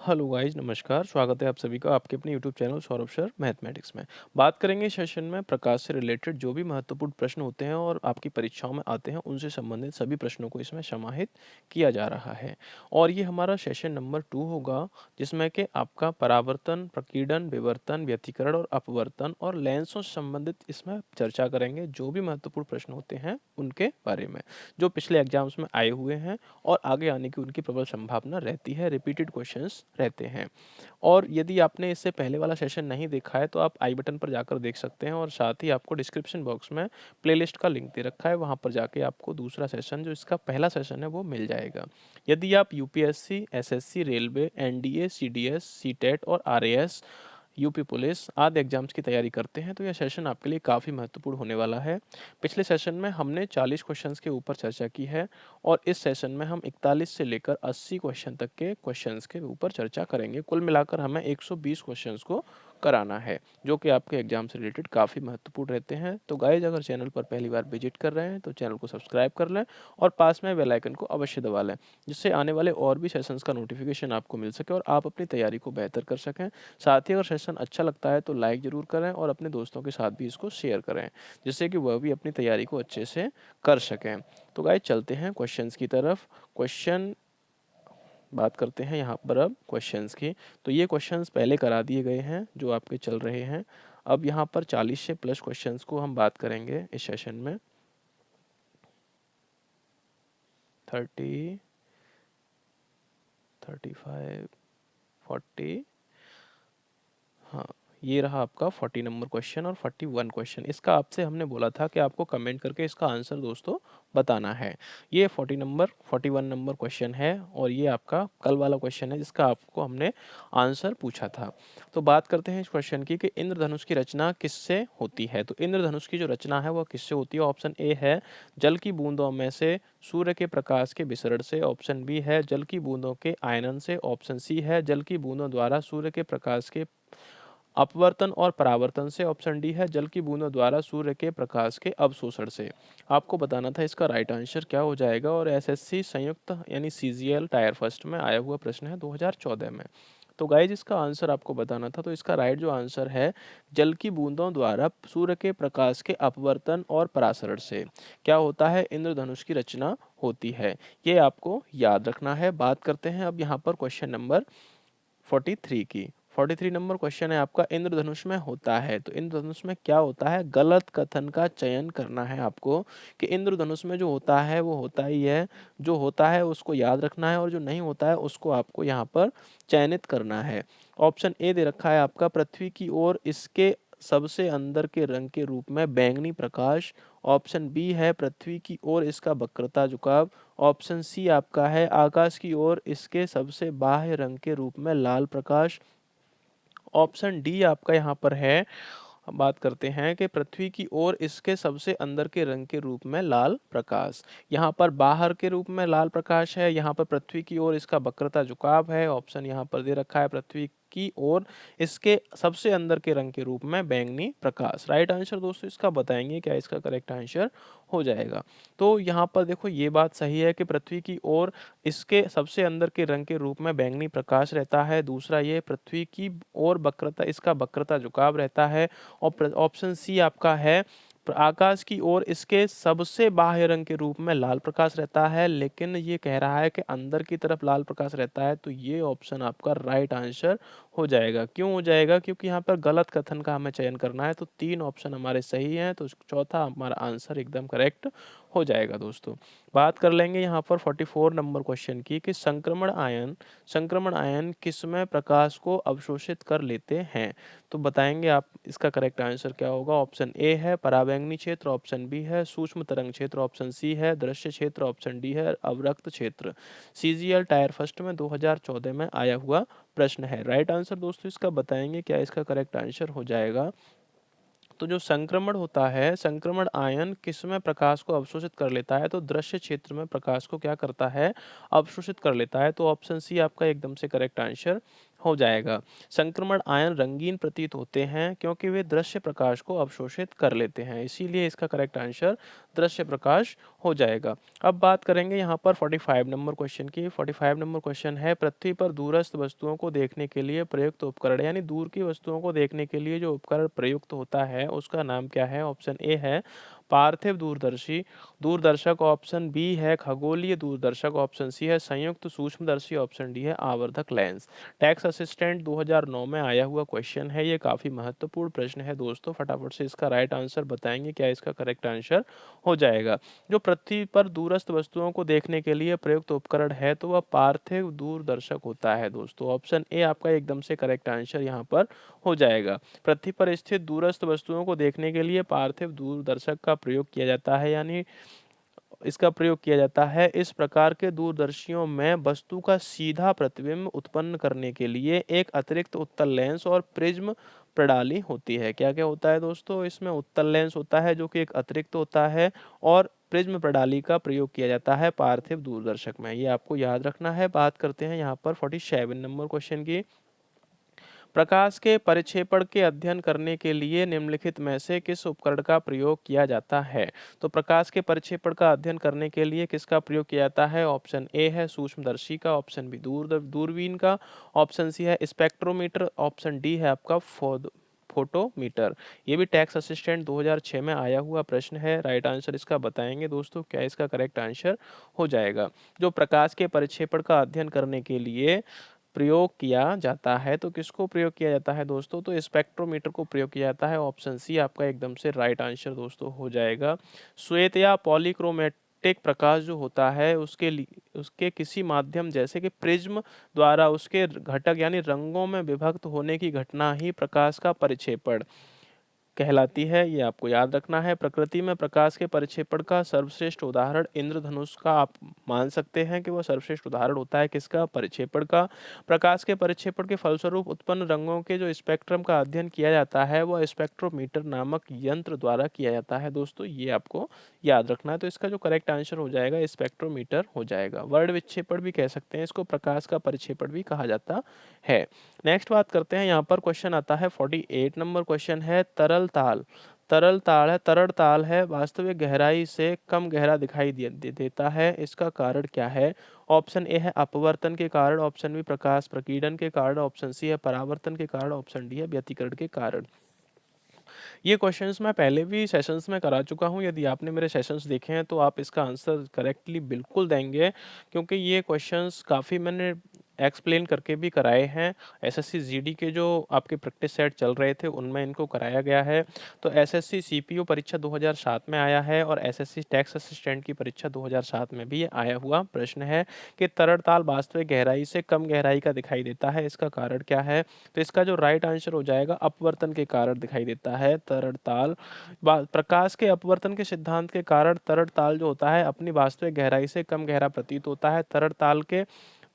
Hello guys, नमस्कार। स्वागत है आप सभी का आपके अपने YouTube channel Saurabh sir mathematics में। बात करेंगे इस सेशन में प्रकाश से रिलेटेड जो भी महत्वपूर्ण प्रश्न होते हैं और आपकी परीक्षाओं में आते हैं उनसे संबंधित सभी प्रश्नों को इसमें समाहित किया जा रहा है। और ये हमारा सेशन नंबर 2 होगा, जिसमें कि आपका परावर्तन, प्रकीर्णन, विवर्तन, व्यतिकरण और अपवर्तन और लेंसों से संबंधित इसमें चर्चा करेंगे। जो भी महत्वपूर्ण प्रश्न होते हैं उनके बारे में, जो पिछले एग्जाम्स में आए हुए हैं और आगे आने की उनकी प्रबल संभावना रहती है, रिपीटेड क्वेश्चंस रहते हैं। और यदि आपने इससे पहले वाला सेशन नहीं देखा है तो आप आई बटन पर जाकर देख सकते हैं, और साथ ही आपको डिस्क्रिप्शन बॉक्स में प्लेलिस्ट का लिंक दे रखा है, वहां पर जाके आपको दूसरा सेशन जो इसका पहला सेशन है वो मिल जाएगा। यदि आप UPSC, SSC, railway, NDA, CDS, CTET और आरएएस, यूपी पुलिस आदि एग्जाम्स की तैयारी करते हैं तो यह सेशन आपके लिए काफ़ी महत्वपूर्ण होने वाला है। पिछले सेशन में हमने 40 क्वेश्चंस के ऊपर चर्चा की है, और इस सेशन में हम 41 से लेकर 80 क्वेश्चन तक के क्वेश्चंस के ऊपर चर्चा करेंगे। कुल मिलाकर हमें 120 क्वेश्चंस को कराना है, जो कि आपके एग्जाम से रिलेटेड काफ़ी महत्वपूर्ण रहते हैं। तो गाइज, अगर चैनल पर पहली बार विजिट कर रहे हैं तो चैनल को सब्सक्राइब कर लें और पास में बेल आइकन को अवश्य दबा लें, जिससे आने वाले और भी सेशंस का नोटिफिकेशन आपको मिल सके और आप अपनी तैयारी को बेहतर कर सकें। साथ ही अगर सेशन अच्छा लगता है तो लाइक ज़रूर करें और अपने दोस्तों के साथ भी इसको शेयर करें, जिससे कि वह भी अपनी तैयारी को अच्छे से कर सकें। तो गाइज, चलते हैं क्वेश्चंस की तरफ। क्वेश्चन बात करते हैं यहाँ पर अब क्वेश्चंस की। तो ये क्वेश्चंस पहले करा दिए गए हैं जो आपके चल रहे हैं। अब यहाँ पर 40 से प्लस क्वेश्चंस को हम बात करेंगे इस सेशन में। 30, 35, 40, हाँ, ये रहा आपका 40 नंबर क्वेश्चन और 41 क्वेश्चन। इसका आपसे हमने बोला था कि आपको कमेंट करके इसका आंसर दोस्तों बताना है। ये 41 नंबर क्वेश्चन है, और ये आपका कल वाला क्वेश्चन है जिसका आपको हमने आंसर पूछा था। तो बात करते हैं इस क्वेश्चन की कि इंद्रधनुष की रचना किससे होती है। तो इंद्रधनुष की जो रचना है वह किससे होती है। ऑप्शन ए है जल की बूंदों में से सूर्य के प्रकाश के विसरण से। ऑप्शन बी है जल की बूंदों के आयनन से। ऑप्शन सी है जल की बूंदों द्वारा सूर्य के प्रकाश के अपवर्तन और परावर्तन से। ऑप्शन डी है जल की बूंदों द्वारा सूर्य के प्रकाश के अवशोषण से। आपको बताना था इसका राइट आंसर क्या हो जाएगा, और एसएससी संयुक्त यानी सीजीएल टायर फर्स्ट में आया हुआ प्रश्न है 2014 में। तो गाइज, इसका आंसर आपको बताना था, तो इसका राइट जो आंसर है जल की बूंदों द्वारा सूर्य के प्रकाश के अपवर्तन और परासरण से क्या होता है, इंद्रधनुष की रचना होती है। ये आपको याद रखना है। बात करते हैं अब यहाँ पर क्वेश्चन नंबर 43 की। 43 नंबर क्वेश्चन है आपका, इंद्रधनुष में होता है। तो इंद्रधनुष में क्या होता है, गलत कथन का चयन करना है आपको कि इंद्रधनुष में जो होता है वो होता ही है, जो होता है उसको याद रखना है और जो नहीं होता है उसको आपको यहाँ पर चयनित करना है। ऑप्शन ए दे रखा है आपका, पृथ्वी की ओर इसके सबसे अंदर के रंग के रूप में बैंगनी प्रकाश। ऑप्शन बी है पृथ्वी की ओर इसका वक्रता झुकाव। ऑप्शन सी आपका है आकाश की ओर इसके सबसे बाह्य रंग के रूप में लाल प्रकाश। ऑप्शन डी आपका यहाँ पर है, हम बात करते हैं कि पृथ्वी की ओर इसके सबसे अंदर के रंग के रूप में लाल प्रकाश। यहाँ पर बाहर के रूप में लाल प्रकाश है, यहाँ पर पृथ्वी की ओर इसका वक्रता झुकाव है। ऑप्शन यहाँ पर दे रखा है पृथ्वी की ओर इसके सबसे अंदर के रंग के रूप में बैंगनी प्रकाश। राइट आंसर दोस्तों इसका बताएंगे क्या इसका करेक्ट आंसर हो जाएगा। तो यहाँ पर देखो, ये बात सही है कि पृथ्वी की ओर इसके सबसे अंदर के रंग के रूप में बैंगनी प्रकाश रहता है। दूसरा, ये पृथ्वी की ओर वक्रता इसका वक्रता झुकाव रहता है। और ऑप्शन सी आपका है आकाश की ओर इसके सबसे बाह्य रंग के रूप में लाल प्रकाश रहता है, लेकिन ये कह रहा है कि अंदर की तरफ लाल प्रकाश रहता है। तो ये ऑप्शन आपका राइट आंसर हो जाएगा। क्यों हो जाएगा, क्योंकि यहाँ पर गलत कथन का हमें चयन करना है। तो 3 ऑप्शन हमारे सही हैं, तो चौथा हमारा आंसर एकदम करेक्ट हो जाएगा दोस्तों। बात कर लेंगे यहाँ पर 44 नंबर क्वेश्चन की कि संक्रमण आयन किसमें प्रकाश को अवशोषित कर लेते हैं। तो बताएंगे आप इसका करेक्ट आंसर क्या होगा। ऑप्शन ए है पराबैंगनी क्षेत्र। ऑप्शन बी है सूक्ष्म तरंग क्षेत्र। ऑप्शन सी है दृश्य क्षेत्र। ऑप्शन डी है अवरक्त क्षेत्र। सीजीएल टायर फर्स्ट में 2014 में आया हुआ प्रश्न है। राइट आंसर दोस्तों इसका बताएंगे क्या इसका करेक्ट आंसर हो जाएगा। तो जो संक्रमण होता है, संक्रमण आयन किसमें प्रकाश को अवशोषित कर लेता है, तो दृश्य क्षेत्र में प्रकाश को क्या करता है, अवशोषित कर लेता है। तो ऑप्शन सी आपका एकदम से करेक्ट आंसर हो जाएगा। संक्रमण आयन रंगीन प्रतीत होते हैं क्योंकि वे दृश्य प्रकाश को अवशोषित कर लेते हैं, इसीलिए इसका करेक्ट आंसर दृश्य प्रकाश हो जाएगा। अब बात करेंगे यहाँ पर 45 नंबर क्वेश्चन की। 45 नंबर क्वेश्चन है, पृथ्वी पर दूरस्थ वस्तुओं को देखने के लिए प्रयुक्त उपकरण, यानी दूर की वस्तुओं को देखने के लिए जो उपकरण प्रयुक्त होता है उसका नाम क्या है। ऑप्शन ए है पार्थिव दूरदर्शी दूरदर्शक, ऑप्शन बी है खगोलीय दूरदर्शक, ऑप्शन सी है संयुक्त सूक्ष्मदर्शी, ऑप्शन डी है आवर्धक लेंस। टैक्स असिस्टेंट 2009 में आया हुआ क्वेश्चन है, ये काफ़ी महत्वपूर्ण प्रश्न है दोस्तों। फटाफट से इसका राइट आंसर बताएंगे, क्या इसका करेक्ट आंसर हो जाएगा। जो पृथ्वी पर दूरस्थ वस्तुओं को देखने के लिए प्रयुक्त उपकरण है तो वह पार्थिव दूरदर्शक होता है दोस्तों। ऑप्शन ए आपका एकदम से करेक्ट आंसर यहाँ पर हो जाएगा। पृथ्वी पर स्थित दूरस्थ वस्तुओं को देखने के लिए पार्थिव दूरदर्शक का प्रयोग किया जाता है, यानी इसका प्रयोग किया जाता है। इस प्रकार के दूरदर्शियों में वस्तु का सीधा प्रतिबिंब उत्पन्न करने के लिए एक अतिरिक्त उत्तल लेंस और प्रिज्म प्रणाली होती है। क्या क्या होता है दोस्तों, इसमें उत्तल लेंस होता है जो कि एक अतिरिक्त होता है, और प्रिज्म प्रणाली का प्रयोग किया जाता है पार्थिव दूरदर्शक में, ये आपको याद रखना है। बात करते हैं यहाँ पर 47 नंबर क्वेश्चन की। प्रकाश के परिक्षेपण के अध्ययन करने के लिए निम्नलिखित में से किस उपकरण का प्रयोग किया जाता है। तो प्रकाश के परिक्षेपण का अध्ययन करने के लिए किसका प्रयोग किया जाता है। ऑप्शन ए है सूक्ष्मदर्शी का, ऑप्शन बी दूरबीन का, ऑप्शन सी है स्पेक्ट्रोमीटर, ऑप्शन डी है आपका फोटोमीटर। ये भी टैक्स असिस्टेंट 2006 में आया हुआ प्रश्न है। राइट आंसर इसका बताएंगे दोस्तों, क्या इसका करेक्ट आंसर हो जाएगा। जो प्रकाश के परिक्षेपण का अध्ययन करने के लिए प्रयोग किया जाता है, तो किसको प्रयोग किया जाता है दोस्तों, तो स्पेक्ट्रोमीटर को प्रयोग किया जाता है। ऑप्शन सी आपका एकदम से राइट आंसर दोस्तों हो जाएगा। श्वेत या पॉलीक्रोमेटिक प्रकाश जो होता है उसके किसी माध्यम जैसे कि प्रिज्म द्वारा उसके घटक यानी रंगों में विभक्त होने की घटना ही प्रकाश का परिक्षेपण कहलाती है, ये आपको याद रखना है। प्रकृति में प्रकाश के परिक्षेपण का सर्वश्रेष्ठ उदाहरण इंद्रधनुष का आप मान सकते हैं कि वह सर्वश्रेष्ठ उदाहरण होता है किसका, परिक्षेपण का। प्रकाश के परिक्षेपण के फलस्वरूप उत्पन्न रंगों के जो स्पेक्ट्रम का अध्ययन किया जाता है वह स्पेक्ट्रोमीटर नामक यंत्र द्वारा किया जाता है दोस्तों, ये आपको याद रखना है। तो इसका जो करेक्ट आंसर हो जाएगा स्पेक्ट्रोमीटर हो जाएगा। वर्ण विक्षेपण भी कह सकते हैं इसको, प्रकाश का परिक्षेपण भी कहा जाता है। नेक्स्ट बात करते हैं, यहाँ पर क्वेश्चन आता है 48 नंबर क्वेश्चन है, तरल ताल। तरल ताल है वास्तविक गहराई से कम गहरा दिखाई देता है, इसका कारण क्या है। ऑप्शन ए है अपवर्तन के कारण, ऑप्शन बी प्रकाश प्रकीर्णन के कारण, ऑप्शन सी है परावर्तन के कारण, ऑप्शन डी है व्यतिकरण के कारण। ये क्वेश्चंस मैं पहले भी सेशंस में करा चुका हूँ, यदि आपने मेरे सेशंस देखे हैं तो आप इसका आंसर करेक्टली बिल्कुल देंगे, क्योंकि ये क्वेश्चंस काफ़ी मैंने एक्सप्लेन करके भी कराए हैं। एसएससी जीडी के जो आपके प्रैक्टिस सेट चल रहे थे उनमें इनको कराया गया है। तो एसएससी सीपीओ परीक्षा 2007 में आया है और एसएससी टैक्स असिस्टेंट की परीक्षा 2007 में भी आया हुआ प्रश्न है कि तरल ताल वास्तविक गहराई से कम गहराई का दिखाई देता है, इसका कारण क्या है। तो इसका जो राइट आंसर हो जाएगा अपवर्तन के कारण दिखाई देता है तरल ताल। प्रकाश के अपवर्तन के सिद्धांत के कारण तरल ताल जो होता है अपनी वास्तविक गहराई से कम गहरा प्रतीत होता है। तरल ताल के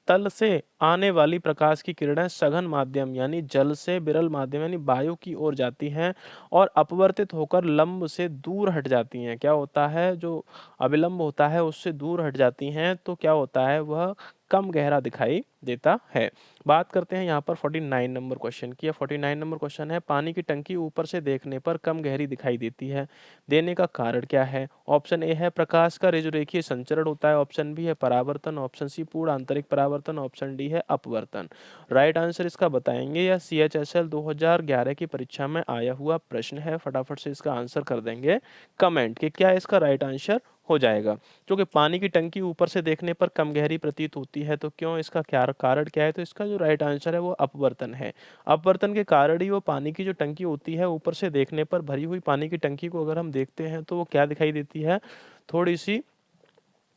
तल से आने वाली प्रकाश की किरणें सघन माध्यम यानी जल से विरल माध्यम यानी वायु की ओर जाती हैं और अपवर्तित होकर लंब से दूर हट जाती हैं। क्या होता है, जो अविलंब होता है उससे दूर हट जाती हैं, तो क्या होता है वह कम गहरा दिखाई देता है। बात करते हैं यहाँ पर 49 नंबर क्वेश्चन की। 49 नंबर क्वेश्चन है, पानी की टंकी ऊपर से देखने पर कम गहरी दिखाई देती है, देने का कारण क्या है। ऑप्शन ए है प्रकाश का ऋजुरेखीय संचरण होता है, ऑप्शन बी है परावर्तन, ऑप्शन सी पूर्ण आंतरिक परावर्तन, ऑप्शन डी है अपवर्तन। राइट आंसर इसका बताएंगे, या CHSL 2011 की परीक्षा में आया हुआ प्रश्न है। फटाफट से इसका आंसर कर देंगे कमेंट कि क्या इसका राइट आंसर हो जाएगा। क्योंकि पानी की टंकी ऊपर से देखने पर कम गहरी प्रतीत होती है, तो क्यों, इसका क्या कारण क्या है, तो इसका जो राइट आंसर है वो अपवर्तन है। अपवर्तन के कारण ही वो पानी की जो टंकी होती है ऊपर से देखने पर भरी हुई पानी की टंकी को अगर हम देखते हैं तो वो क्या दिखाई देती है, थोड़ी सी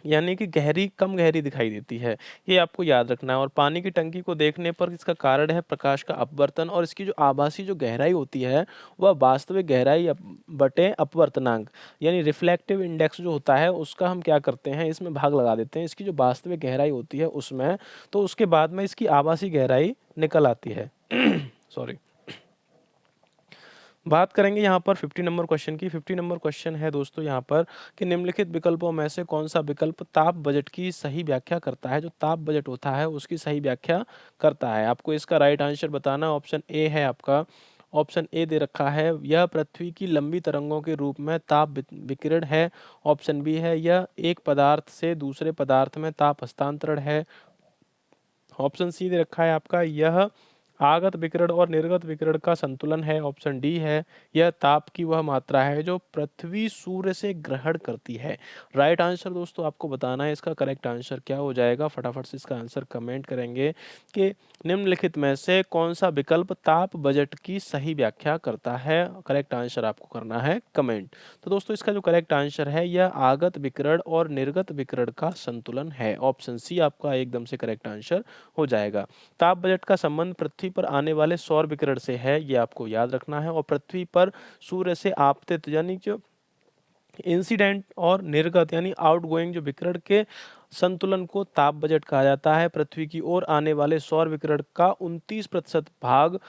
यानी कि कम गहरी दिखाई देती है, ये आपको याद रखना है। और पानी की टंकी को देखने पर इसका कारण है प्रकाश का अपवर्तन, और इसकी जो आभासी जो गहराई होती है वह वास्तविक गहराई बटे अपवर्तनांक यानी रिफ्लेक्टिव इंडेक्स जो होता है उसका हम क्या करते हैं, इसमें भाग लगा देते हैं इसकी जो वास्तविक गहराई होती है उसमें, तो उसके बाद में इसकी आभासी गहराई निकल आती है। सॉरी। बात करेंगे यहाँ पर 50 नंबर क्वेश्चन की। 50 नंबर क्वेश्चन है दोस्तों यहाँ पर कि निम्नलिखित विकल्पों में से कौन सा विकल्प ताप बजट की सही व्याख्या करता है। जो ताप बजट होता है उसकी सही व्याख्या करता है। आपको इसका राइट आंसर बताना है। ऑप्शन ए है आपका, ऑप्शन ए दे रखा है, यह पृथ्वी की लंबी तरंगों के रूप में ताप विकिरण है। ऑप्शन बी है, यह एक पदार्थ से दूसरे पदार्थ में ताप हस्तांतरण है। ऑप्शन सी दे रखा है आपका, यह आगत विकिरण और निर्गत विकिरण का संतुलन है। ऑप्शन डी है, यह ताप की वह मात्रा है जो पृथ्वी सूर्य से ग्रहण करती है। राइट आंसर दोस्तों आपको बताना है, इसका करेक्ट आंसर क्या हो जाएगा। फटाफट से इसका आंसर कमेंट करेंगे कि निम्नलिखित में से कौन सा विकल्प ताप बजट की सही व्याख्या करता है। करेक्ट आंसर आपको करना है कमेंट। तो दोस्तों इसका जो करेक्ट आंसर है, यह आगत विकिरण और निर्गत विकिरण का संतुलन है। ऑप्शन सी आपका एकदम से करेक्ट आंसर हो जाएगा। ताप बजट का संबंध पृथ्वी पर आने वाले सौर विकिरण से है, ये आपको याद रखना है। और पृथ्वी पर सूर्य से आपतित यानी जो इंसिडेंट और निर्गत यानी आउटगोइंग जो विकिरण के संतुलन को ताप बजट कहा जाता है। पृथ्वी की ओर आने वाले सौर विकिरण का 29% भाग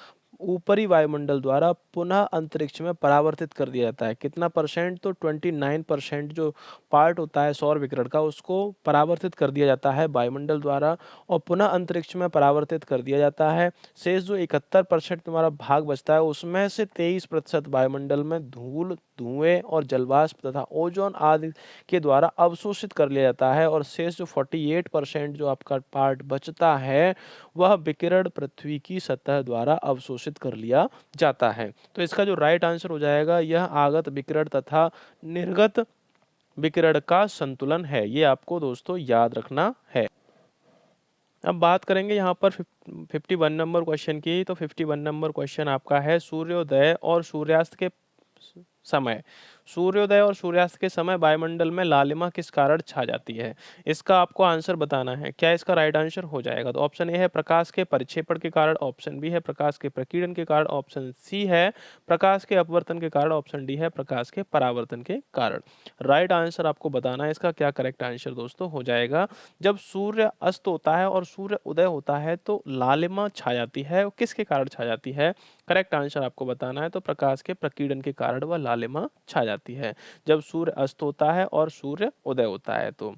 ऊपरी वायुमंडल द्वारा पुनः अंतरिक्ष में परावर्तित कर दिया जाता है। कितना परसेंट? तो 29% जो पार्ट होता है सौर विकिरण का उसको परावर्तित कर दिया जाता है वायुमंडल द्वारा और पुनः अंतरिक्ष में परावर्तित कर दिया जाता है। शेष जो 71% तुम्हारा भाग बचता है उसमें से 23% वायुमंडल में धूल, धुएं और जलवाष्प तथा ओजोन आदि के द्वारा अवशोषित कर लिया जाता है। और शेष जो 48% जो आपका पार्ट बचता है वह विकिरण पृथ्वी की सतह द्वारा अवशोषित कर लिया जाता है। तो इसका जो राइट आंसर हो जाएगा, यह आगत विकिरण तथा निर्गत विकिरण का संतुलन है। ये आपको दोस्तों याद रखना है। अब बात करेंगे यहाँ पर 51 नंबर क्वेश्चन की। तो 51 नंबर क्वेश्चन आपका है, सूर्योदय और सूर्यास्त के समय, सूर्योदय और सूर्यास्त के समय वायुमंडल में लालिमा किस कारण छा जाती है। इसका आपको आंसर बताना है। क्या इसका राइट आंसर हो जाएगा? तो ऑप्शन ए है प्रकाश के परिक्षेपण के कारण, ऑप्शन बी है प्रकाश के प्रकीर्णन के कारण, ऑप्शन सी है प्रकाश के अपवर्तन के कारण, ऑप्शन डी है प्रकाश के परावर्तन के कारण। राइट आंसर आपको बताना है। इसका क्या करेक्ट आंसर दोस्तों हो जाएगा? जब सूर्य अस्त होता है और सूर्य उदय होता है तो लालिमा छा जाती है। किसके कारण छा जाती है? करेक्ट आंसर आपको बताना है। तो प्रकाश के प्रकीर्णन के कारण वह लालिमा छा जाती है जब सूर्य अस्त होता है और सूर्य उदय होता है। तो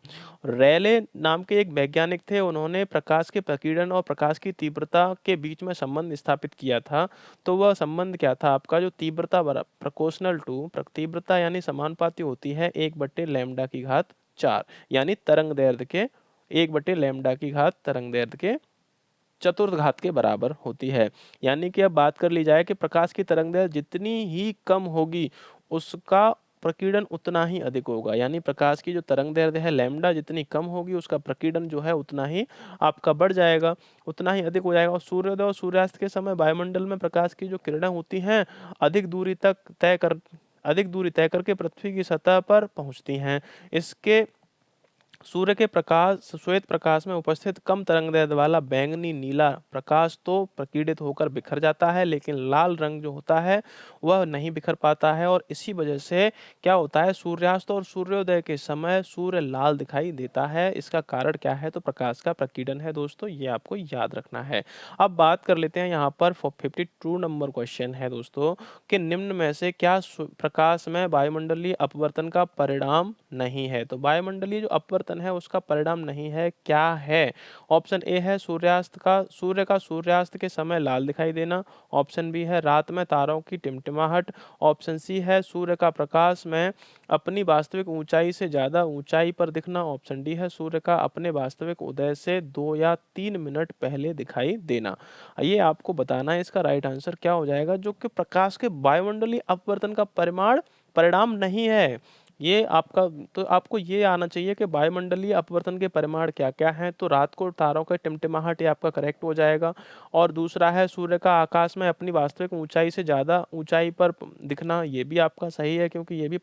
रेले नाम के एक वैज्ञानिक थे, उन्होंने प्रकाश के प्रकीर्णन और प्रकाश की तीव्रता के बीच में संबंध स्थापित किया था। तो वह संबंध क्या था आपका? जो तीव्रता प्रोपोर्शनल टू, तीव्रता यानी समानुपाती होती है 1/λ4 यानी तरंग दैर्ध्य के 1/λ के चतुर्थ घात के बराबर होती है। यानी कि अब बात कर ली जाए कि प्रकाश की तरंगदैर्घ्य जितनी ही कम होगी उसका प्रकीर्णन उतना ही अधिक होगा। यानी प्रकाश की जो तरंगदैर्घ्य है लैम्डा जितनी कम होगी उसका प्रकीर्णन जो है उतना ही आपका बढ़ जाएगा, उतना ही अधिक हो जाएगा। और सूर्योदय और सूर्यास्त के समय वायुमंडल में प्रकाश की जो किरणें होती हैं अधिक दूरी तक तय कर अधिक दूरी तय करके पृथ्वी की सतह पर पहुंचती हैं। इसके सूर्य के प्रकाश श्वेत प्रकाश में उपस्थित कम तरंगदैर्ध्य वाला बैंगनी नीला प्रकाश तो प्रकीर्णित होकर बिखर जाता है, लेकिन लाल रंग जो होता है वह नहीं बिखर पाता है। और इसी वजह से क्या होता है, सूर्यास्त और सूर्योदय के समय सूर्य लाल दिखाई देता है। इसका कारण क्या है? तो प्रकाश का प्रकीर्णन है दोस्तों, ये आपको याद रखना है। अब बात कर लेते हैं यहाँ पर 52 नंबर क्वेश्चन है दोस्तों कि निम्न में से क्या प्रकाश में वायुमंडलीय अपवर्तन का परिणाम नहीं है। तो वायुमंडलीय जो अपवर्तन है उसका परिणाम नहीं है, क्या है? ऑप्शन ए है सूर्य का सूर्यास्त के समय लाल दिखाई देना, ऑप्शन बी है रात में तारों की टिमटिमाहट, ऑप्शन सी है सूर्य का प्रकाश में अपनी वास्तविक ऊंचाई से ज्यादा ऊंचाई पर दिखना, ऑप्शन डी है सूर्य का अपने वास्तविक उदय से 2 या 3 मिनट पहले दिखाई देना। ये आपको बताना है इसका राइट आंसर क्या हो जाएगा। जो कि प्रकाश के वायुमंडलीय अपवर्तन का परिणाम नहीं है ये आपका। तो आपको ये आना चाहिए कि वायुमंडलीय अपवर्तन के परिमाण क्या क्या हैं। तो रात को तारों का टिमटिमाहट ये आपका करेक्ट हो जाएगा। और दूसरा है सूर्य का आकाश में अपनी वास्तविक ऊंचाई से ज़्यादा ऊंचाई पर दिखना, ये भी आपका सही है क्योंकि ये भी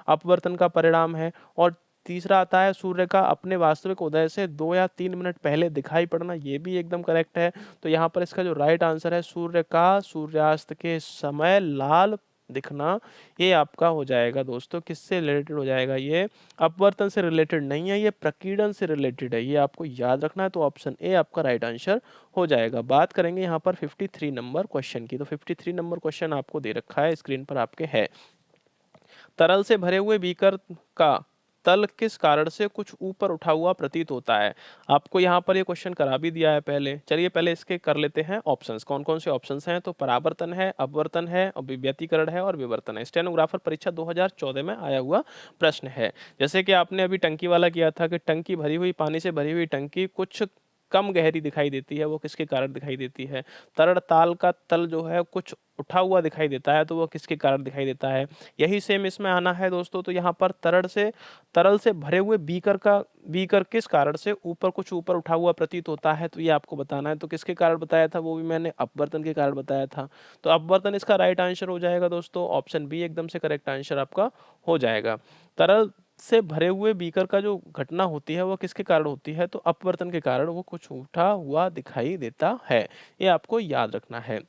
अपवर्तन का परिणाम है। और तीसरा आता है सूर्य का अपने वास्तविक उदय से 2 या 3 मिनट पहले दिखाई पड़ना, ये भी एकदम करेक्ट है। तो यहाँ पर इसका जो राइट आंसर है सूर्य का सूर्यास्त के समय लाल दिखना, ये आपका हो जाएगा दोस्तों किससे रिलेटेड हो जाएगा, ये अपवर्तन से रिलेटेड नहीं है, ये प्रकीर्णन से रिलेटेड है, ये आपको याद रखना है। तो ऑप्शन ए आपका राइट आंसर हो जाएगा। बात करेंगे यहाँ पर 53 नंबर क्वेश्चन की। तो 53 नंबर क्वेश्चन आपको दे रखा है, स्क्रीन पर आपके है। तरल से भरे हुए बीकर का तल किस कारण से कुछ ऊपर उठा हुआ प्रतीत होता है। आपको यहाँ पर ये क्वेश्चन करा भी दिया है पहले। चलिए पहले इसके कर लेते हैं ऑप्शंस, कौन कौन से ऑप्शंस हैं। तो परावर्तन है, अपवर्तन है, और व्यतिकरण है और विवर्तन है। स्टेनोग्राफर परीक्षा 2014 में आया हुआ प्रश्न है। जैसे कि आपने अभी टंकी वाला किया था कि टंकी भरी हुई, पानी से भरी हुई टंकी कुछ कम गहरी दिखाई देती है, वो किसके कारण दिखाई देती है। तरल ताल का तल जो है कुछ उठा हुआ दिखाई देता है, तो वो किसके कारण दिखाई देता है। यही सेम इसमें आना है दोस्तों। तो यहाँ पर तरल से भरे हुए बीकर किस कारण से ऊपर कुछ ऊपर उठा हुआ प्रतीत होता है, तो ये आपको बताना है। तो किसके कारण बताया था, वो भी मैंने अपवर्तन के कारण बताया था। तो अपवर्तन इसका राइट आंसर हो जाएगा दोस्तों। ऑप्शन बी एकदम से करेक्ट आंसर आपका हो जाएगा। तरल से भरे हुए बीकर का जो घटना होती है वो किसके कारण होती है, तो अपवर्तन के कारण वो कुछ उठा हुआ दिखाई देता है। ये आपको याद रखना है।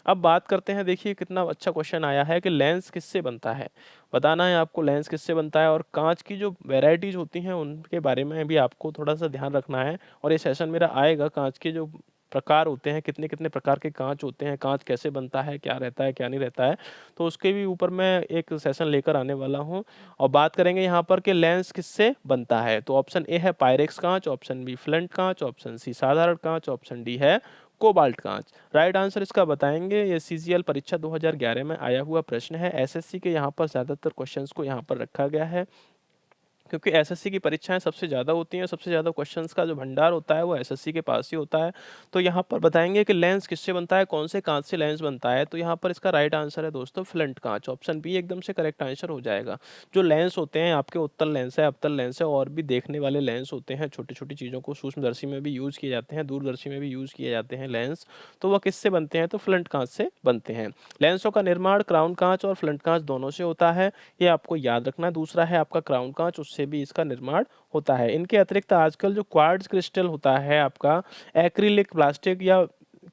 अब बात करते हैं, देखिए कितना अच्छा क्वेश्चन आया है कि लेंस किससे बनता है। बताना है आपको लेंस किससे बनता है, और कांच की जो वेराइटीज होती हैं उनके बारे में भी आपको थोड़ा सा ध्यान रखना है। और ये सेशन मेरा आएगा, कांच के जो प्रकार होते हैं, कितने कितने प्रकार के कांच होते हैं, कांच कैसे बनता है, क्या रहता है क्या नहीं रहता है, तो उसके भी ऊपर मैं एक सेशन लेकर आने वाला हूँ। और बात करेंगे यहाँ पर कि लेंस किससे बनता है। तो ऑप्शन ए है पायरेक्स कांच, ऑप्शन बी फ्लंट कांच, ऑप्शन सी साधारण कांच, ऑप्शन डी है कोबाल्ट कांच। राइट आंसर इसका बताएंगे। ये सीजीएल परीक्षा 2011 में आया हुआ प्रश्न है। एसएससी के यहाँ पर ज्यादातर क्वेश्चंस को यहाँ पर रखा गया है, क्योंकि एसएससी की परीक्षाएं सबसे ज़्यादा होती हैं, सबसे ज़्यादा क्वेश्चंस का जो भंडार होता है वो एसएससी के पास ही होता है। तो यहाँ पर बताएंगे कि लेंस किससे बनता है, कौन से कांच से लेंस बनता है। तो यहाँ पर इसका राइट आंसर है दोस्तों फ्लंट कांच। ऑप्शन बी एकदम से करेक्ट आंसर हो जाएगा। जो लेंस होते हैं आपके उत्तल लेंस है, अवतल लेंस है, और भी देखने वाले लेंस होते हैं, छोटी छोटी चीज़ों को सूक्ष्मदर्शी में भी यूज़ किए जाते हैं, दूरदर्शी में भी यूज़ किए जाते हैं लेंस। तो वह किससे बनते हैं, तो फ्लंट कांच से बनते हैं। लेंसों का निर्माण क्राउन कांच और फ्लंट कांच दोनों से होता है, ये आपको याद रखना है। दूसरा है आपका क्राउन कांच, उससे भी इसका निर्माण होता है। इनके अतिरिक्त आजकल जो क्वार्ट्ज क्रिस्टल होता है आपका, एक्रिलिक प्लास्टिक या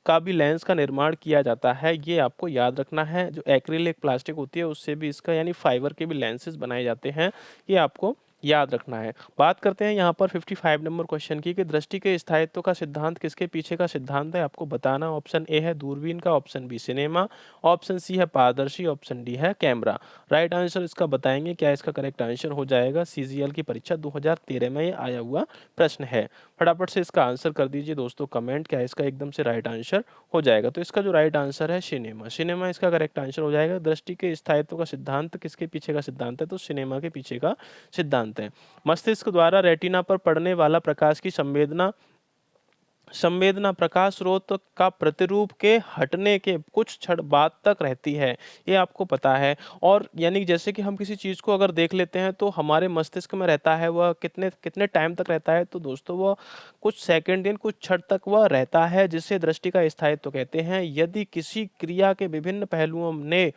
का भी लेंस का निर्माण किया जाता है, ये आपको याद रखना है। जो एक्रिलिक प्लास्टिक होती है उससे भी इसका यानी फाइबर के भी लेंसेज बनाए जाते हैं, ये आपको याद रखना है। बात करते हैं यहाँ पर 55 नंबर क्वेश्चन की कि दृष्टि के स्थायित्व का सिद्धांत किसके पीछे का सिद्धांत है, आपको बताना। ऑप्शन ए है दूरबीन का, option B cinema, option C है पारदर्शी, ऑप्शन डी है कैमरा। राइट आंसर इसका बताएंगे, क्या इसका करेक्ट आंसर हो जाएगा। सीजीएल की परीक्षा 2013 में ये आया हुआ प्रश्न है। फटाफट से इसका आंसर कर दीजिए दोस्तों कमेंट, क्या इसका एकदम से राइट आंसर हो जाएगा। तो इसका जो राइट आंसर है सिनेमा, सिनेमा इसका करेक्ट आंसर हो जाएगा। दृष्टि के स्थायित्व का सिद्धांत किसके पीछे का सिद्धांत है, तो सिनेमा के पीछे का सिद्धांत है। मस्तिष्क द्वारा रेटिना पर पड़ने वाला प्रकाश की संवेदना संवेदना प्रकाश स्रोत का प्रतिरूप के हटने के कुछ क्षण बाद तक रहती है, ये आपको पता है। और यानी जैसे कि हम किसी चीज़ को अगर देख लेते हैं तो हमारे मस्तिष्क में रहता है, वह कितने कितने टाइम तक रहता है, तो दोस्तों वह कुछ सेकंड या कुछ क्षण तक वह रहता है, जिसे दृष्टि का स्थायित्व कहते हैं। यदि किसी क्रिया के विभिन्न पहलुओं ने